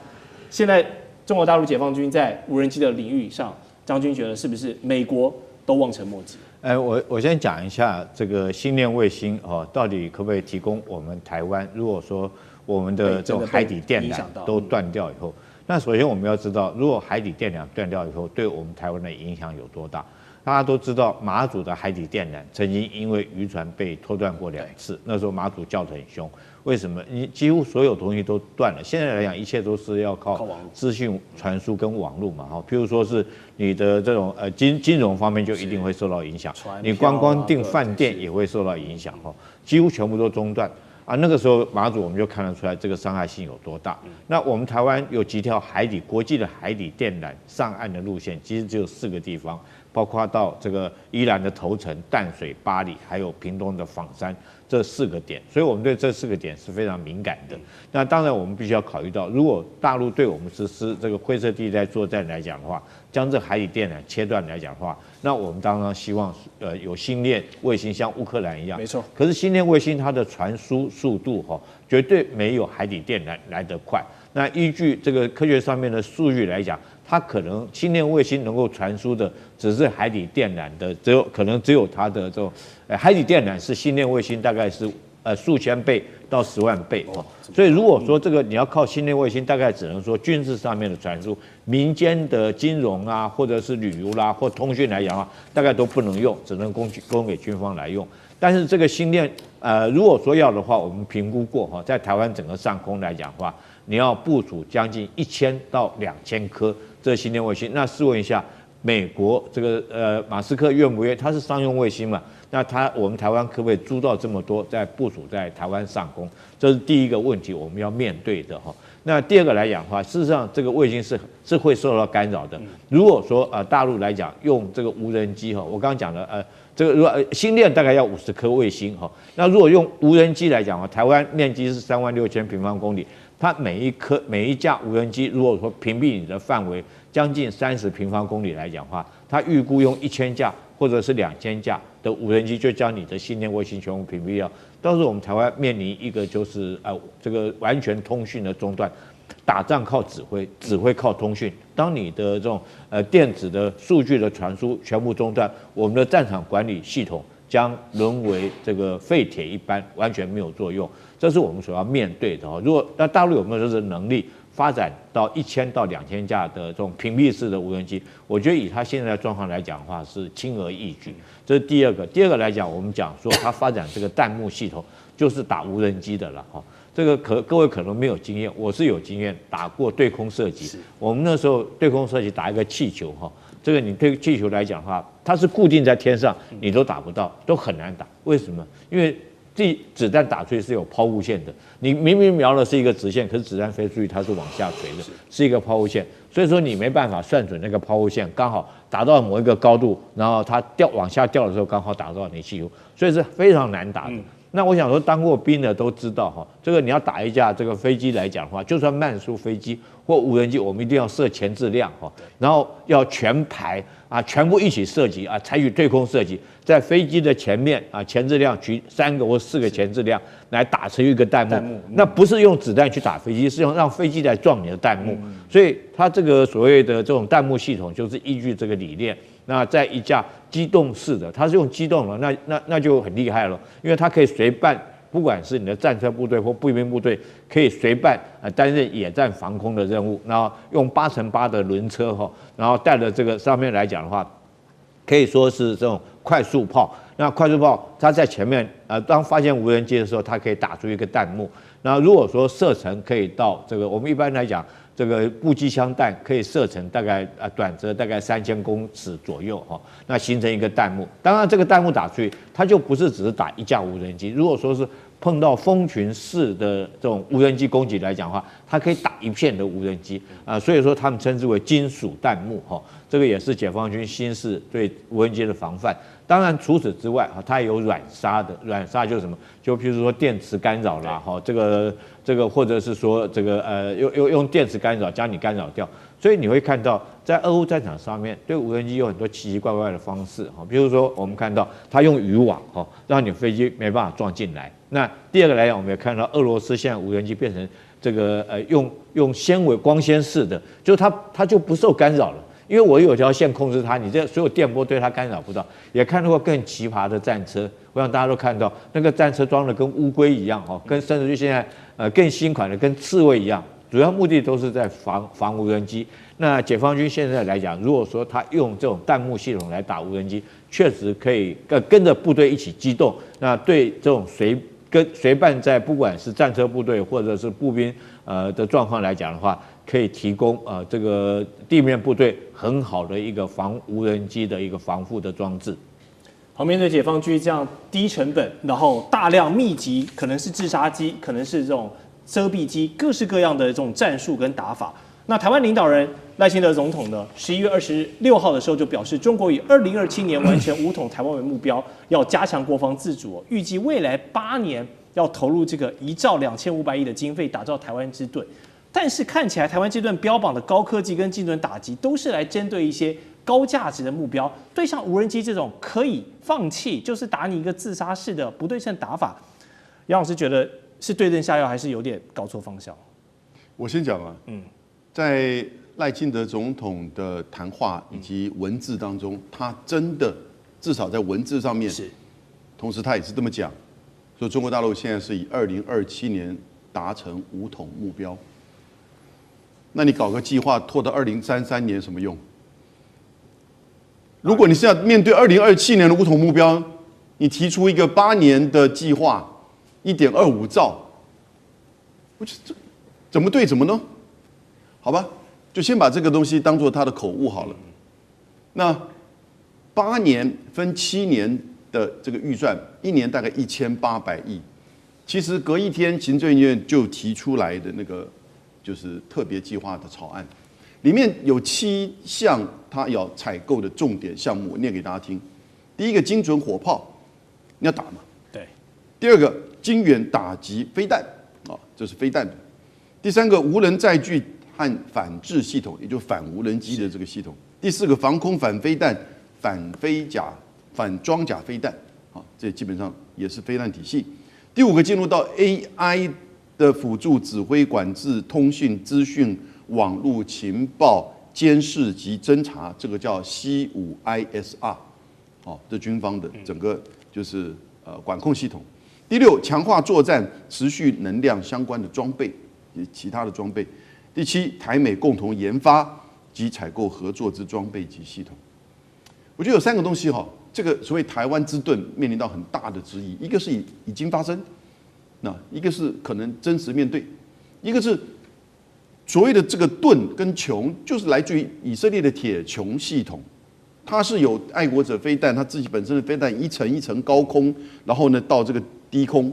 S8: 现在中国大陆解放军在无人机的领域上，张军觉得是不是美国都望尘莫及？
S1: 我先讲一下这个星链卫星到底可不可以提供我们台湾？如果说我们的这种海底电缆都断掉以后，那首先我们要知道，如果海底电缆断掉以后，对我们台湾的影响有多大？大家都知道，马祖的海底电缆曾经因为渔船被拖断过2次，那时候马祖叫得很凶。为什么？你几乎所有东西都断了。现在来讲，一切都是要靠资讯传输跟网络嘛。譬如说是你的这种金融方面就一定会受到影响，你光订饭店也会受到影响几乎全部都中断啊。那个时候马祖我们就看得出来这个伤害性有多大。那我们台湾有几条国际的海底电缆上岸的路线，其实只有4个地方。包括到这个宜兰的头城、淡水、八里，还有屏东的枋山这4个点，所以我们对这4个点是非常敏感的。那当然，我们必须要考虑到，如果大陆对我们实施这个灰色地带作战来讲的话，将这海底电缆切断来讲的话，那我们当然希望有星链卫星，像乌克兰一样。
S8: 没错。
S1: 可是星链卫星它的传输速度绝对没有海底电缆来得快。那依据这个科学上面的数据来讲，它可能星链卫星能够传输的只是海底电缆的，可能只有它的这种海底电缆是星链卫星大概是数千倍到10万倍所以如果说这个你要靠星链卫星，大概只能说军事上面的传输，民间的金融啊，或者是旅游啦或通讯来讲大概都不能用，只能供给军方来用。但是这个星链如果说要的话，我们评估过在台湾整个上空来讲的话，你要部署将近1000到2000颗这星链卫星。那试问一下，美国这个马斯克愿不愿意？它是商用卫星嘛？那我们台湾可不可以租到这么多，在部署在台湾上空？这是第一个问题，我们要面对的那第二个来讲的话，事实上这个卫星是会受到干扰的。如果说大陆来讲用这个无人机我刚刚讲的这个如果星链大概要50颗卫星那如果用无人机来讲台湾面积是36000平方公里。它每一架无人机，如果说屏蔽你的范围将近30平方公里来讲的话，它预估用1000架或者是2000架的无人机就将你的星链卫星全部屏蔽掉。到时候我们台湾面临一个就是这个完全通讯的中断。
S10: 打仗靠指挥，指挥靠通讯。当你的这种电子的数据的传输全部中断，我们的战场管理系统将沦为这个废铁一般，完全没有作用。这是我们所要面对的。如果那大陆有没有这个能力发展到1000到2000架的这种屏蔽式的无人机？我觉得以它现在的状况来讲的话，是轻而易举。这是第二个。第二个来讲，我们讲说它发展这个弹幕系统，就是打无人机的了哈。这个各位可能没有经验，我是有经验，打过对空射击。我们那时候对空射击打一个气球哈，这个你对气球来讲的话，它是固定在天上，你都打不到，都很难打。为什么？因为子弹打出去是有抛物线的，你明明瞄的是一个直线，可是子弹飞出去它是往下垂的，是一个抛物线，所以说你没办法算准那个抛物线，刚好打到某一个高度，然后它往下掉的时候刚好打到你气球，所以是非常难打的。那我想说，当过兵的都知道哈，这个你要打一架这个飞机来讲的话，就算慢速飞机或无人机，我们一定要设前置量哈，然后要全排啊，全部一起射击啊，采取对空射击，在飞机的前面啊，前置量举3个或4个前置量来打成一个弹幕。那不是用子弹去打飞机，是用让飞机来撞你的弹幕。所以它这个所谓的这种弹幕系统，就是依据这个理念。那在一架机动式的，它是用机动的，那就很厉害了，因为它可以随伴，不管是你的战车部队或步兵部队，可以随伴担任野战防空的任务，然后用8x8的轮车哈，然后带着这个上面来讲的话，可以说是这种快速炮。那快速炮它在前面当发现无人机的时候，它可以打出一个弹幕。那如果说射程可以到这个，我们一般来讲，这个步机枪弹可以射程大概短则大概3000公尺左右哈，那形成一个弹幕。当然这个弹幕打出去，它就不是只是打一架无人机。如果说是碰到蜂群式的这种无人机攻击来讲的话，它可以打一片的无人机所以说他们称之为金属弹幕哈。这个也是解放军新式对无人机的防范。当然除此之外它也有软杀的，软杀就是什么？就譬如说电磁干扰啦哈，这个或者是说这个用电磁干扰将你干扰掉。所以你会看到在俄乌战场上面对无人机有很多奇奇怪怪的方式哈，比如说我们看到它用渔网哈，让你飞机没办法撞进来。那第二个来讲，我们也看到俄罗斯现在无人机变成这个用纤维光纤式的，就是它就不受干扰了。因为我有条线控制它，你这所有电波对它干扰不到。也看到过更奇葩的战车，我想大家都看到，那个战车装的跟乌龟一样哦，跟甚至于现在更新款的跟刺猬一样，主要目的都是在防无人机。那解放军现在来讲，如果说他用这种弹幕系统来打无人机，确实可以跟着部队一起机动，那对这种随伴在不管是战车部队或者是步兵的状况来讲的话，可以提供这个地面部队很好的一个防无人机的一个防护的装置。
S8: 好，面对解放军这样低成本，然后大量密集，可能是自杀机，可能是这种遮蔽机，各式各样的这种战术跟打法。那台湾领导人赖清德总统呢，11月26号的时候就表示，中国以2027年完全武统台湾为目标，要加强国防自主，预计未来8年要投入这个1兆2500亿的经费，打造台湾之盾。但是看起来台湾这盾标榜的高科技跟精准打击，都是来针对一些高价值的目标，对像无人机这种可以放弃，就是打你一个自杀式的不对称打法，杨老师觉得是对症下药，还是有点搞错方向？
S11: 我先讲啊，在赖清德总统的谈话以及文字当中，他真的至少在文字上面是，同时他也是这么讲，说中国大陆现在是以2027年达成武统目标。那你搞个计划拖到2033年什么用？如果你是要面对2027年的武统目标，你提出一个8年的计划，1.25兆，我觉得这怎么对怎么呢？好吧，就先把这个东西当做他的口误好了。那8年分7年的这个预算，一年大概1800亿。其实隔一天，行政院就提出来的那个就是特别计划的草案，里面有7项他要采购的重点项目，我念给大家听。第一个，精准火炮，你要打嘛？
S8: 对。
S11: 第二个，精远打击飞弹，这是飞弹。第三个，无人载具和反制系统，也就反无人机的这个系统。第四个，防空反飞弹、反装甲飞弹，这基本上也是飞弹体系。第5个，进入到 AI 的辅助指挥、管制、通讯、资讯、网络情报、监视及侦查，这个叫 C5ISR， 这军方的整个就是管控系统。第6，强化作战持续能量相关的装备及其他的装备。第7，台美共同研发及采购合作之装备及系统。我觉得有3个东西这个所谓台湾之盾面临到很大的质疑，一个是已经发生，一个是可能真实面对，一个是所谓的这个盾跟穹，就是来自于以色列的铁穹系统，它是有爱国者飞弹，它自己本身的飞弹一层一层高空，然后呢到这个低空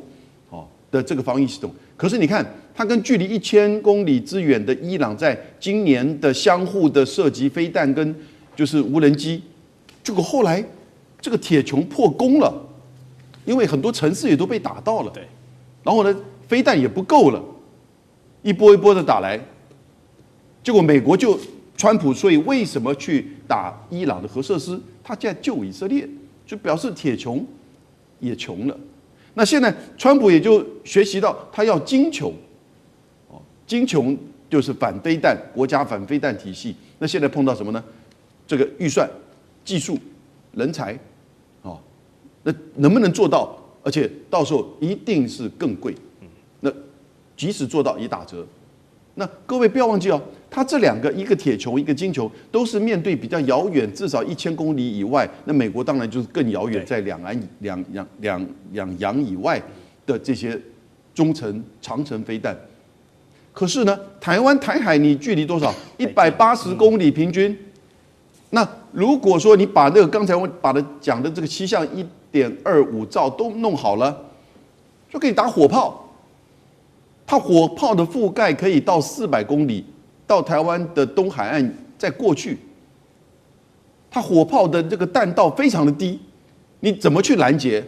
S11: 的这个防御系统。可是你看，它跟距离1000公里之远的伊朗在今年的相互的射击飞弹跟就是无人机，结果后来这个铁穹破功了，因为很多城市也都被打到了，对，然后呢飞弹也不够了，一波一波的打来，结果美国就川普，所以为什么去打伊朗的核设施？他现在救以色列，就表示铁穹也穷了。那现在川普也就学习到他要精穹，精穹就是反飞弹国家反飞弹体系。那现在碰到什么呢？这个预算、技术、人才，那能不能做到？而且到时候一定是更贵。那即使做到也打折。那各位不要忘记它这2个，一个铁穹，一个精穹，都是面对比较遥远，至少1000公里以外。那美国当然就是更遥远，在两洋以外的这些中程、长程飞弹。可是呢，台海你距离多少？180公里平均。那如果说你把那个刚才我讲的这个7项1.25兆都弄好了，就可以打火炮。它火炮的覆盖可以到400公里，到台湾的东海岸再过去。它火炮的这个弹道非常的低，你怎么去拦截？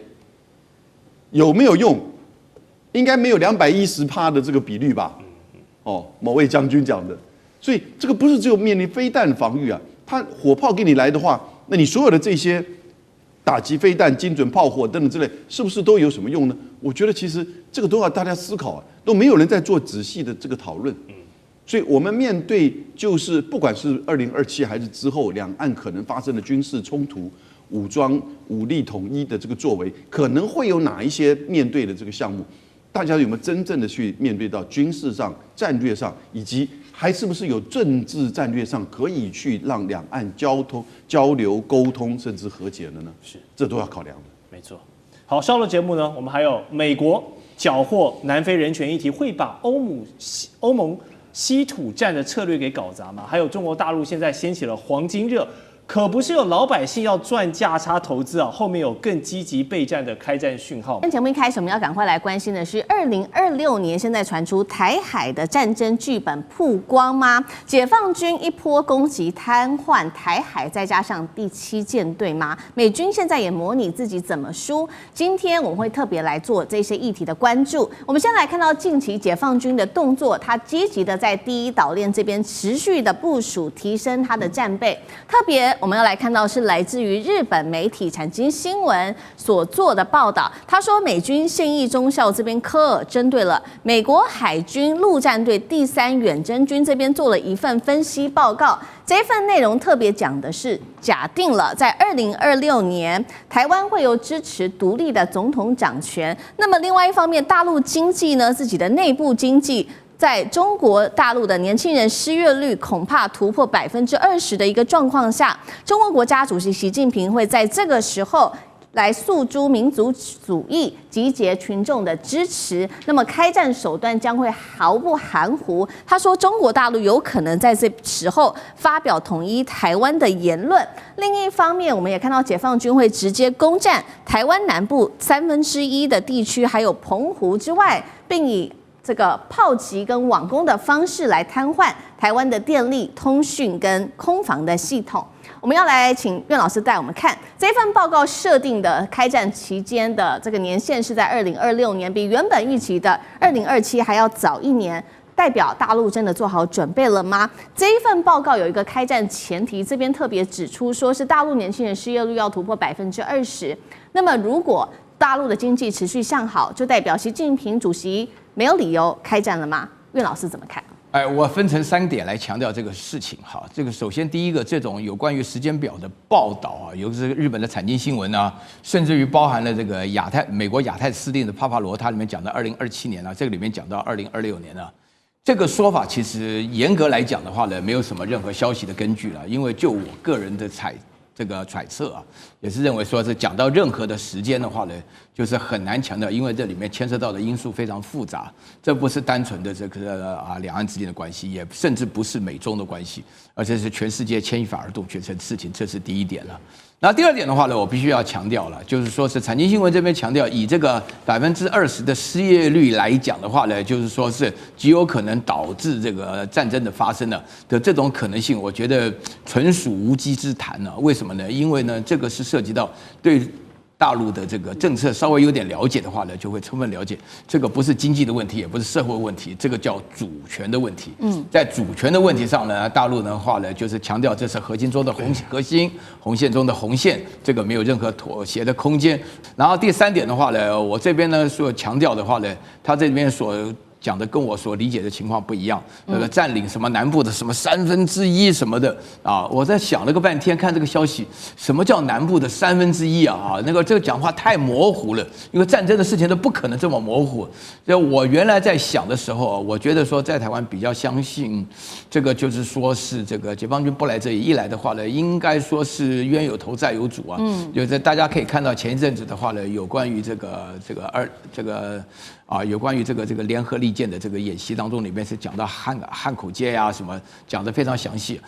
S11: 有没有用？应该没有210%的这个比率吧？某位将军讲的。所以这个不是只有面临飞弹防御啊，它火炮给你来的话，那你所有的这些打击飞弹、精准炮火等等之类，是不是都有什么用呢？我觉得其实这个都要大家思考都没有人在做仔细的这个讨论。所以我们面对就是不管是2027还是之后两岸可能发生的军事冲突、武装武力统一的这个作为，可能会有哪一些面对的这个项目，大家有没有真正的去面对到军事上、战略上，以及还是不是有政治战略上可以去让两岸交流、沟通，甚至和解的呢？是，这都要考量的。
S8: 没错。好，稍后的节目呢，我们还有美国缴获南非人权议题，会把欧盟稀土战的策略给搞砸吗？还有中国大陆现在掀起了黄金热，可不是有老百姓要赚价差投资啊，后面有更积极备战的开战讯号。
S2: 节目一开始，我们要赶快来关心的是2026年，现在传出台海的战争剧本曝光吗？解放军一波攻击瘫痪台海，再加上第7舰队吗？美军现在也模拟自己怎么输。今天我们会特别来做这些议题的关注。我们先来看到近期解放军的动作，他积极的在第1岛链这边持续的部署，提升他的战备。特别我们要来看到是来自于日本媒体产经新闻所做的报道，他说美军现役中校这边科尔针对了美国海军陆战队第3远征军这边做了一份分析报告。这份内容特别讲的是，假定了在2026年台湾会有支持独立的总统掌权，那么另外一方面，大陆经济呢，自己的内部经济，在中国大陆的年轻人失业率恐怕突破20%的一个状况下，中国国家主席习近平会在这个时候来诉诸民族主义，集结群众的支持，那么开战手段将会毫不含糊。他说，中国大陆有可能在这时候发表统一台湾的言论。另一方面，我们也看到解放军会直接攻占台湾南部1/3的地区，还有澎湖之外，并以这个炮击跟网攻的方式来瘫痪台湾的电力、通讯跟空防的系统。我们要来请苑老师带我们看这份报告设定的开战期间的这个年限是在2026年，比原本预期的2027还要早1年。代表大陆真的做好准备了吗？这一份报告有一个开战前提，这边特别指出说是大陆年轻人失业率要突破20%。那么如果大陆的经济持续向好，就代表习近平主席没有理由开战了吗？苑老师怎么看？
S12: 我分成3点来强调这个事情哈。这个首先第一个，这种有关于时间表的报道啊，尤其是日本的产经新闻啊，甚至于包含了这个美国亚太司令的帕帕罗，他里面讲到2027年啊，这个里面讲到2026年啊，这个说法其实严格来讲的话呢，没有什么任何消息的根据了，因为就我个人的揣测啊，也是认为说是讲到任何的时间的话呢，就是很难强调，因为这里面牵涉到的因素非常复杂，这不是单纯的这个两岸之间的关系，也甚至不是美中的关系，而且是全世界牵一发而动全身的事情，这是第一点了。那第二点的话呢，我必须要强调了，就是说是产经新闻这边强调，以这个20%的失业率来讲的话呢，就是说是极有可能导致这个战争的发生的这种可能性，我觉得纯属无稽之谈呢。为什么呢？因为呢，这个是涉及到对大陆的这个政策稍微有点了解的话呢，就会充分了解，这个不是经济的问题，也不是社会问题，这个叫主权的问题。在主权的问题上呢，大陆的话呢，就是强调这是核心中的核心，红线中的红线，这个没有任何妥协的空间。然后第3点的话呢，我这边呢所强调的话呢，他这边所讲的跟我所理解的情况不一样，占领什么南部的什么1/3什么的啊，我在想了个半天，看这个消息，什么叫南部的1/3啊？这个讲话太模糊了，因为战争的事情都不可能这么模糊。我原来在想的时候，我觉得说在台湾比较相信这个，就是说是这个解放军不来这里，一来的话呢，应该说是冤有头债有主啊。就是大家可以看到前一阵子的话呢，有关于有关于这个联合利剑的这个演习当中，里面是讲到汉口街呀什么，讲得非常详细。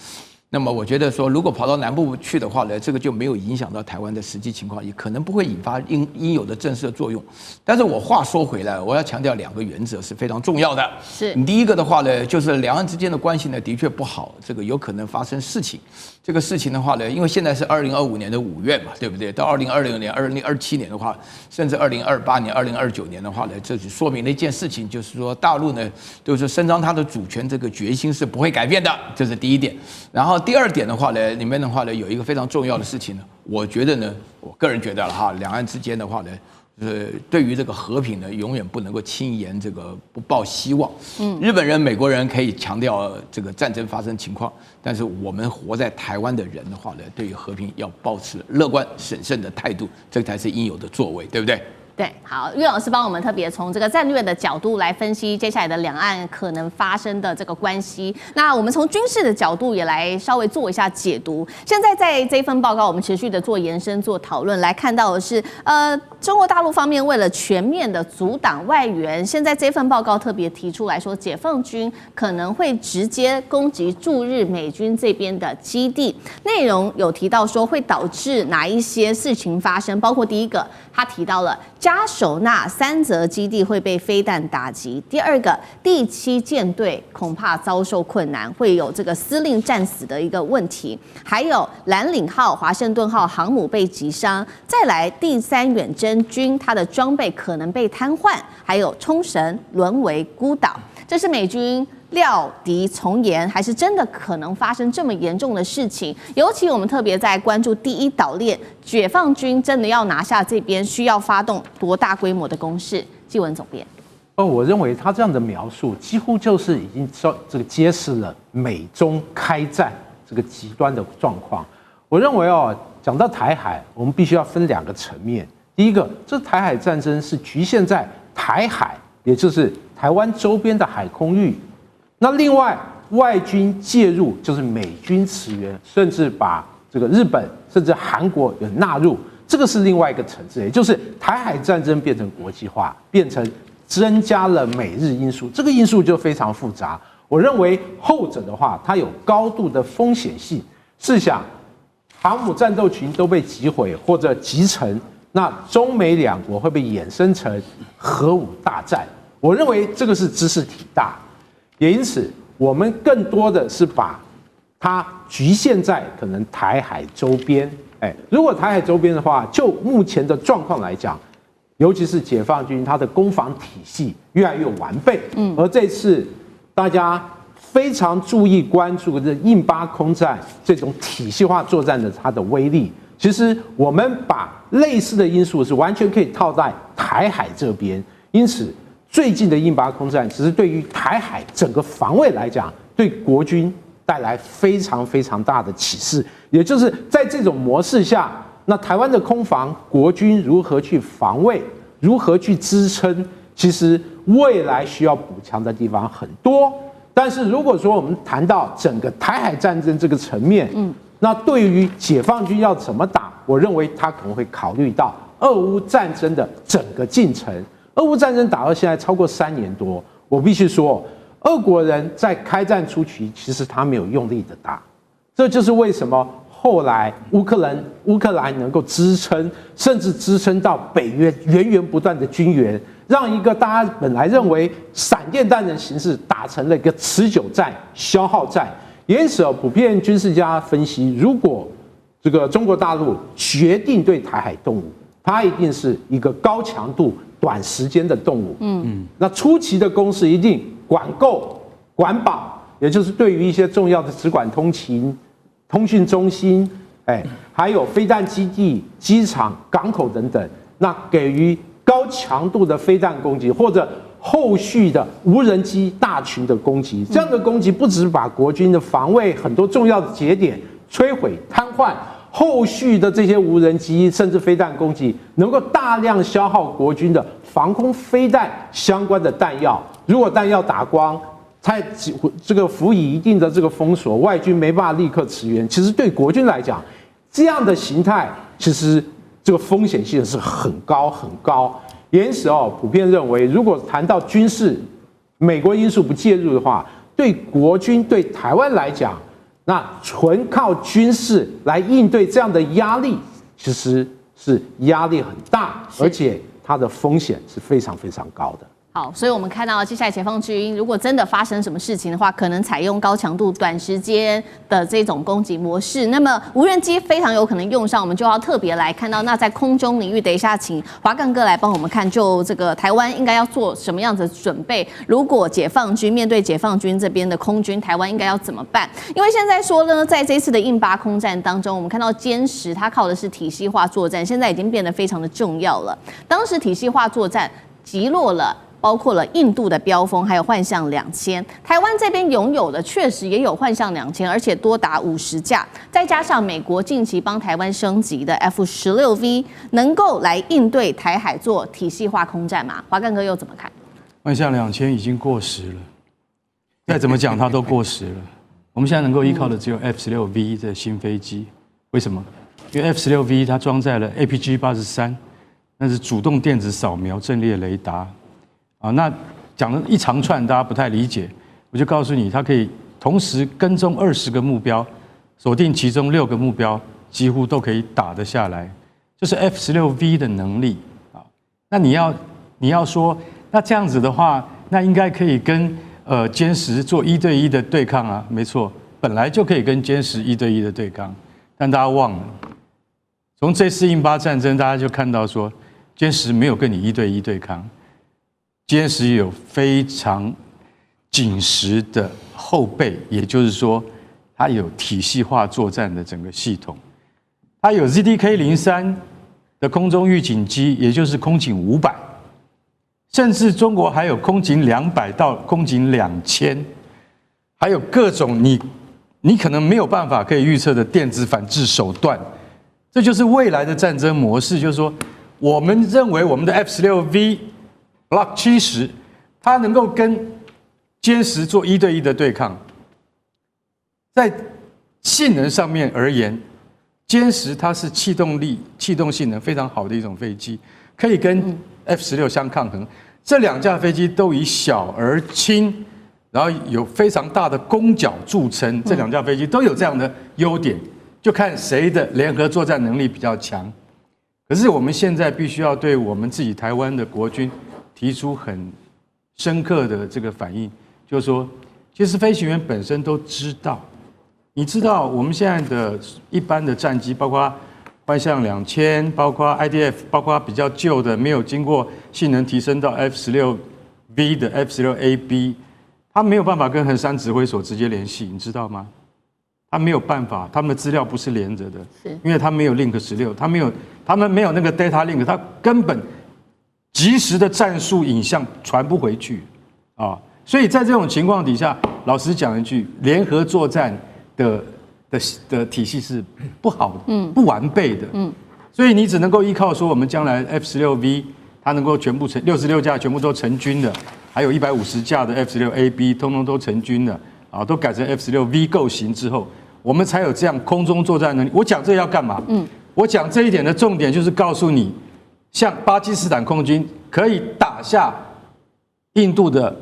S12: 那么我觉得说，如果跑到南部去的话呢，这个就没有影响到台湾的实际情况，也可能不会引发应有的震慑作用。但是我话说回来，我要强调2个原则是非常重要的。
S2: 是，
S12: 第一个的话呢，就是两岸之间的关系呢，的确不好，这个有可能发生事情。这个事情的话呢，因为现在是2025年的5月嘛，对不对？到2026年、2027年的话，甚至2028年、2029年的话呢，这就说明了一件事情，就是说大陆呢，就是伸张它的主权这个决心是不会改变的，这是第一点。然后第2点的话呢，里面的话呢，有一个非常重要的事情呢，我觉得呢，我个人觉得了哈，两岸之间的话呢，对于这个和平呢，永远不能够轻言这个不抱希望。日本人、美国人可以强调这个战争发生情况，但是我们活在台湾的人的话呢，对于和平要保持乐观审慎的态度，这才是应有的作为，对不对？
S2: 对，好，岳老师帮我们特别从这个战略的角度来分析接下来的两岸可能发生的这个关系。那我们从军事的角度也来稍微做一下解读。现在在这份报告，我们持续的做延伸、做讨论，来看到的是，中国大陆方面为了全面的阻挡外援，现在这份报告特别提出来说，解放军可能会直接攻击驻日美军这边的基地。内容有提到说会导致哪一些事情发生，包括第一个，他提到了嘉手纳3则基地会被飞弹打击。第2个，第7舰队恐怕遭受困难，会有这个司令战死的一个问题。还有蓝岭号、华盛顿号航母被击伤。再来第3远征军，它的装备可能被瘫痪。还有冲绳沦为孤岛。这是美军料敌从严，还是真的可能发生这么严重的事情？尤其我们特别在关注第1岛链，解放军真的要拿下这边，需要发动多大规模的攻势？纪文总编，
S13: 我认为他这样的描述几乎就是已经这个揭示了美中开战这个极端的状况。我认为讲到台海，我们必须要分2个层面。第一个，这台海战争是局限在台海，也就是台湾周边的海空域。那另外，外军介入就是美军驰援，甚至把这个日本甚至韩国也纳入，这个是另外一个层次，也就是台海战争变成国际化，变成增加了美日因素，这个因素就非常复杂。我认为后者的话，它有高度的风险性。试想，航母战斗群都被击毁或者击沉，那中美2国会被衍生成核武大战。我认为这个是知识体大。也因此，我们更多的是把它局限在可能台海周边。如果台海周边的话，就目前的状况来讲，尤其是解放军它的攻防体系越来越完备。而这次大家非常注意关注的印巴空战这种体系化作战的它的威力，其实我们把类似的因素是完全可以套在台海这边，因此最近的印巴空战，其实对于台海整个防卫来讲，对国军带来非常非常大的启示。也就是在这种模式下，那台湾的空防国军如何去防卫，如何去支撑，其实未来需要补强的地方很多。但是如果说我们谈到整个台海战争这个层面，那对于解放军要怎么打，我认为他可能会考虑到俄乌战争的整个进程。俄乌战争打到现在超过3年多，我必须说，俄国人在开战初期其实他没有用力的打，这就是为什么后来乌克兰能够支撑，甚至支撑到北约源源不断的军援，让一个大家本来认为闪电战的形式打成了一个持久战、消耗战。因此，普遍军事家分析，如果这个中国大陆决定对台海动武，它一定是一个高强度、短时间的动武。那初期的攻势一定管够、管饱，也就是对于一些重要的直管通勤、通讯中心，还有飞弹基地、机场、港口等等，那给予高强度的飞弹攻击，或者后续的无人机大群的攻击，这样的攻击不只是把国军的防卫很多重要的节点摧毁、瘫痪，后续的这些无人机甚至飞弹攻击，能够大量消耗国军的防空飞弹相关的弹药。如果弹药打光，它这个辅以一定的这个封锁，外军没办法立刻驰援。其实对国军来讲，这样的形态其实这个风险性是很高很高。因此普遍认为，如果谈到军事，美国因素不介入的话，对国军对台湾来讲，那纯靠军事来应对这样的压力，其实是压力很大，而且它的风险是非常非常高的。
S2: 好，所以我们看到接下来解放军如果真的发生什么事情的话，可能采用高强度、短时间的这种攻击模式。那么无人机非常有可能用上，我们就要特别来看到。那在空中领域，等一下请华干哥来帮我们看，就这个台湾应该要做什么样子的准备？如果解放军面对解放军这边的空军，台湾应该要怎么办？因为现在说呢，在这次的印巴空战当中，我们看到歼10它靠的是体系化作战，现在已经变得非常的重要了。当时体系化作战击落了包括了印度的标风，还有幻象2000，台湾这边拥有的确实也有幻象2000，而且多达50架，再加上美国近期帮台湾升级的 F-16V， 能够来应对台海做体系化空战吗？华干哥又怎么看？
S7: 幻象2000已经过时了，再怎么讲它都过时了。我们现在能够依靠的只有 F-16V 的新飞机，为什么？因为 F-16V 它装载了 APG-83，那是主动电子扫描阵列雷达。那讲了一长串，大家不太理解，我就告诉你，它可以同时跟踪20个目标，锁定其中6个目标，几乎都可以打得下来，就是 F-16V 的能力啊。那你要说，那这样子的话，那应该可以跟歼10做1对1的对抗啊，没错，本来就可以跟歼101对1的对抗，但大家忘了，从这次印巴战争，大家就看到说，歼10没有跟你1对1对抗。歼10有非常紧实的后备，也就是说，它有体系化作战的整个系统，它有 ZDK-03的空中预警机，也就是空警500，甚至中国还有空警200到空警2000，还有各种你可能没有办法可以预测的电子反制手段，这就是未来的战争模式。就是说，我们认为我们的 F-16V Block 70，它能够跟歼10做1对1的对抗，在性能上面而言，歼10它是气动性能非常好的一种飞机，可以跟 F-16相抗衡。这2架飞机都以小而轻，然后有非常大的攻角著称。这2架飞机都有这样的优点，就看谁的联合作战能力比较强。可是我们现在必须要对我们自己台湾的国军提出很深刻的这个反应，就是说，其实飞行员本身都知道，你知道我们现在的一般的战机，包括幻象2000，包括 IDF， 包括比较旧的没有经过性能提升到 F-16V 的 F-16AB， 它没有办法跟衡山指挥所直接联系，你知道吗？它没有办法，他们的资料不是连着的，
S2: 是
S7: 因为它没有 Link 16，他们没有那个 Data Link，它根本即时的战术影像传不回去啊。所以在这种情况底下，老实讲一句，联合作战的体系是不好的，不完备的，所以你只能够依靠说我们将来 F-16V 它能够全部66架全部都成军的，还有150架的 F-16AB 通通都成军了啊，都改成 F-16V 构型之后，我们才有这样空中作战能力。我讲这要干嘛？我讲这一点的重点就是告诉你，像巴基斯坦空军可以打下印度的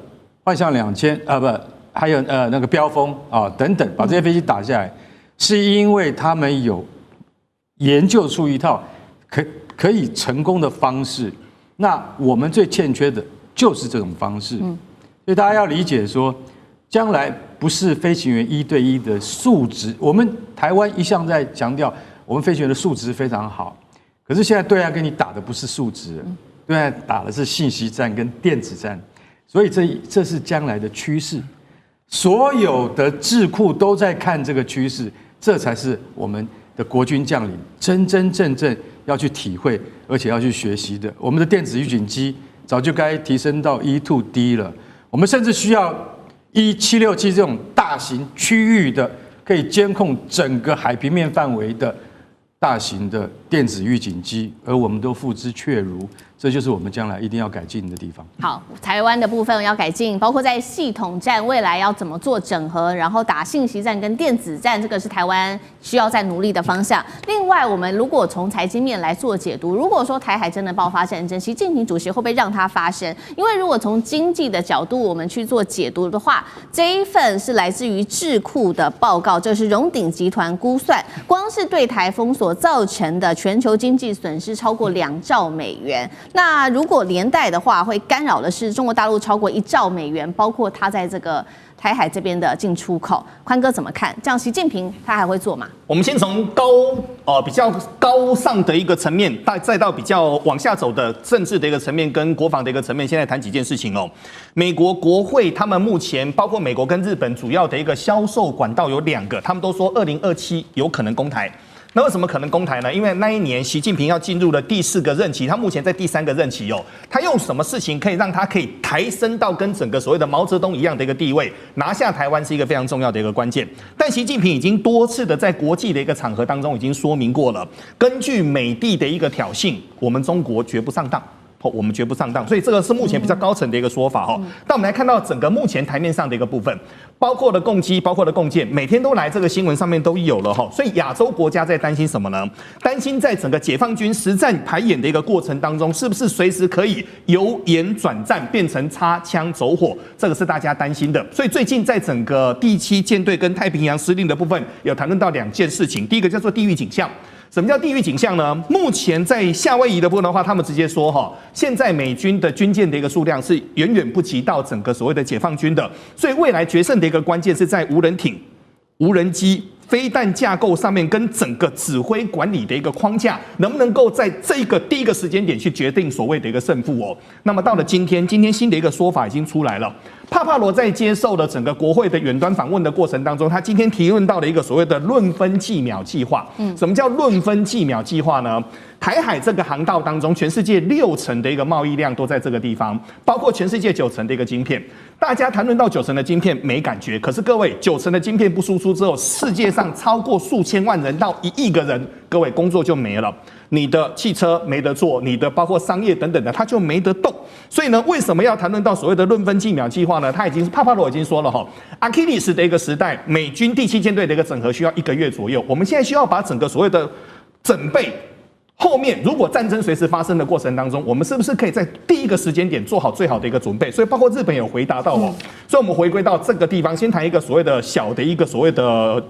S7: 幻象2000还有那个标风啊等等，把这些飞机打下来，是因为他们有研究出一套可以成功的方式。那我们最欠缺的就是这种方式，所以大家要理解说，将来不是飞行员1对1的素质。我们台湾一向在强调，我们飞行员的素质非常好，可是现在对岸跟你打的不是素质，对岸打的是信息战跟电子战。所以这是将来的趋势，所有的智库都在看这个趋势，这才是我们的国军将领真正要去体会，而且要去学习的。我们的电子预警机早就该提升到 E2D 了，我们甚至需要E767这种大型区域的，可以监控整个海平面范围的大型的电子预警机，而我们都付之阙如。这就是我们将来一定要改进的地方。
S2: 好，台湾的部分要改进，包括在系统战未来要怎么做整合，然后打信息战跟电子战，这个是台湾需要再努力的方向。另外，我们如果从财经面来做解读，如果说台海真的爆发战争，习近平主席会不会让它发生？因为如果从经济的角度我们去做解读的话，这一份是来自于智库的报告，这是荣鼎集团估算，光是对台封锁造成的全球经济损失超过2兆美元。那如果连带的话，会干扰的是中国大陆超过1兆美元，包括它在这个台海这边的进出口。宽哥怎么看？这样习近平他还会做吗？
S4: 我们先从比较高尚的一个层面，再到比较往下走的政治的一个层面跟国防的一个层面，现在谈几件事情哦。美国国会他们目前包括美国跟日本主要的一个销售管道有2个，他们都说2027有可能攻台。那为什么可能攻台呢？因为那一年习近平要进入了第4个任期，他目前在第3个任期哦。他用什么事情可以让他可以抬升到跟整个所谓的毛泽东一样的一个地位，拿下台湾是一个非常重要的一个关键。但习近平已经多次的在国际的一个场合当中已经说明过了，根据美帝的一个挑衅，我们中国绝不上当。我们绝不上当，所以这个是目前比较高层的一个说法哈。但我们来看到整个目前台面上的一个部分，包括了共机，包括了共建，每天都来这个新闻上面都有了哈。所以亚洲国家在担心什么呢？担心在整个解放军实战排演的一个过程当中，是不是随时可以由演转战变成擦枪走火？这个是大家担心的。所以最近在整个第7舰队跟太平洋司令的部分，有谈论到2件事情。第一个叫做地域景象。什么叫地域景象呢？目前在夏威夷的部分的话，他们直接说现在美军的军舰的一个数量是远远不及到整个所谓的解放军的，所以未来决胜的一个关键是在无人艇、无人机、飞弹架构上面跟整个指挥管理的一个框架，能不能够在这个第一个时间点去决定所谓的一个胜负哦？那么到了今天新的一个说法已经出来了。帕帕罗在接受了整个国会的远端访问的过程当中，他今天提论到了一个所谓的论分计秒计划。什么叫论分计秒计划呢？台海这个航道当中，全世界60%的一个贸易量都在这个地方，包括全世界90%的一个晶片。大家谈论到90%的晶片没感觉，可是各位90%的晶片不输出之后，世界上超过数千万人到1亿个人，各位工作就没了。你的汽车没得做，你的包括商业等等的，它就没得动。所以呢，为什么要谈论到所谓的论分计秒计划呢？帕帕罗已经说了阿基里斯的一个时代，美军第7舰队的一个整合需要1个月左右。我们现在需要把整个所谓的准备，后面如果战争随时发生的过程当中，我们是不是可以在第一个时间点做好最好的一个准备？所以包括日本有回答到所以我们回归到这个地方，先谈一个所谓的小的一个所谓的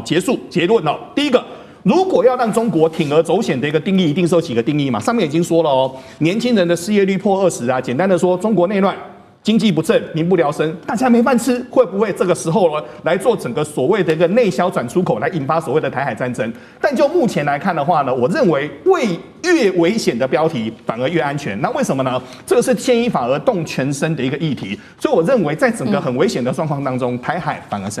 S4: 结论第一个。如果要让中国铤而走险的一个定义，一定是有几个定义嘛？上面已经说了年轻人的失业率破20%啊，简单的说，中国内乱、经济不振、民不聊生，大家没饭吃，会不会这个时候呢来做整个所谓的一个内销转出口，来引发所谓的台海战争？但就目前来看的话呢，我认为越危险的标题反而越安全。那为什么呢？这个是牵一发而动全身的一个议题，所以我认为在整个很危险的状况当中，台海反而是安全。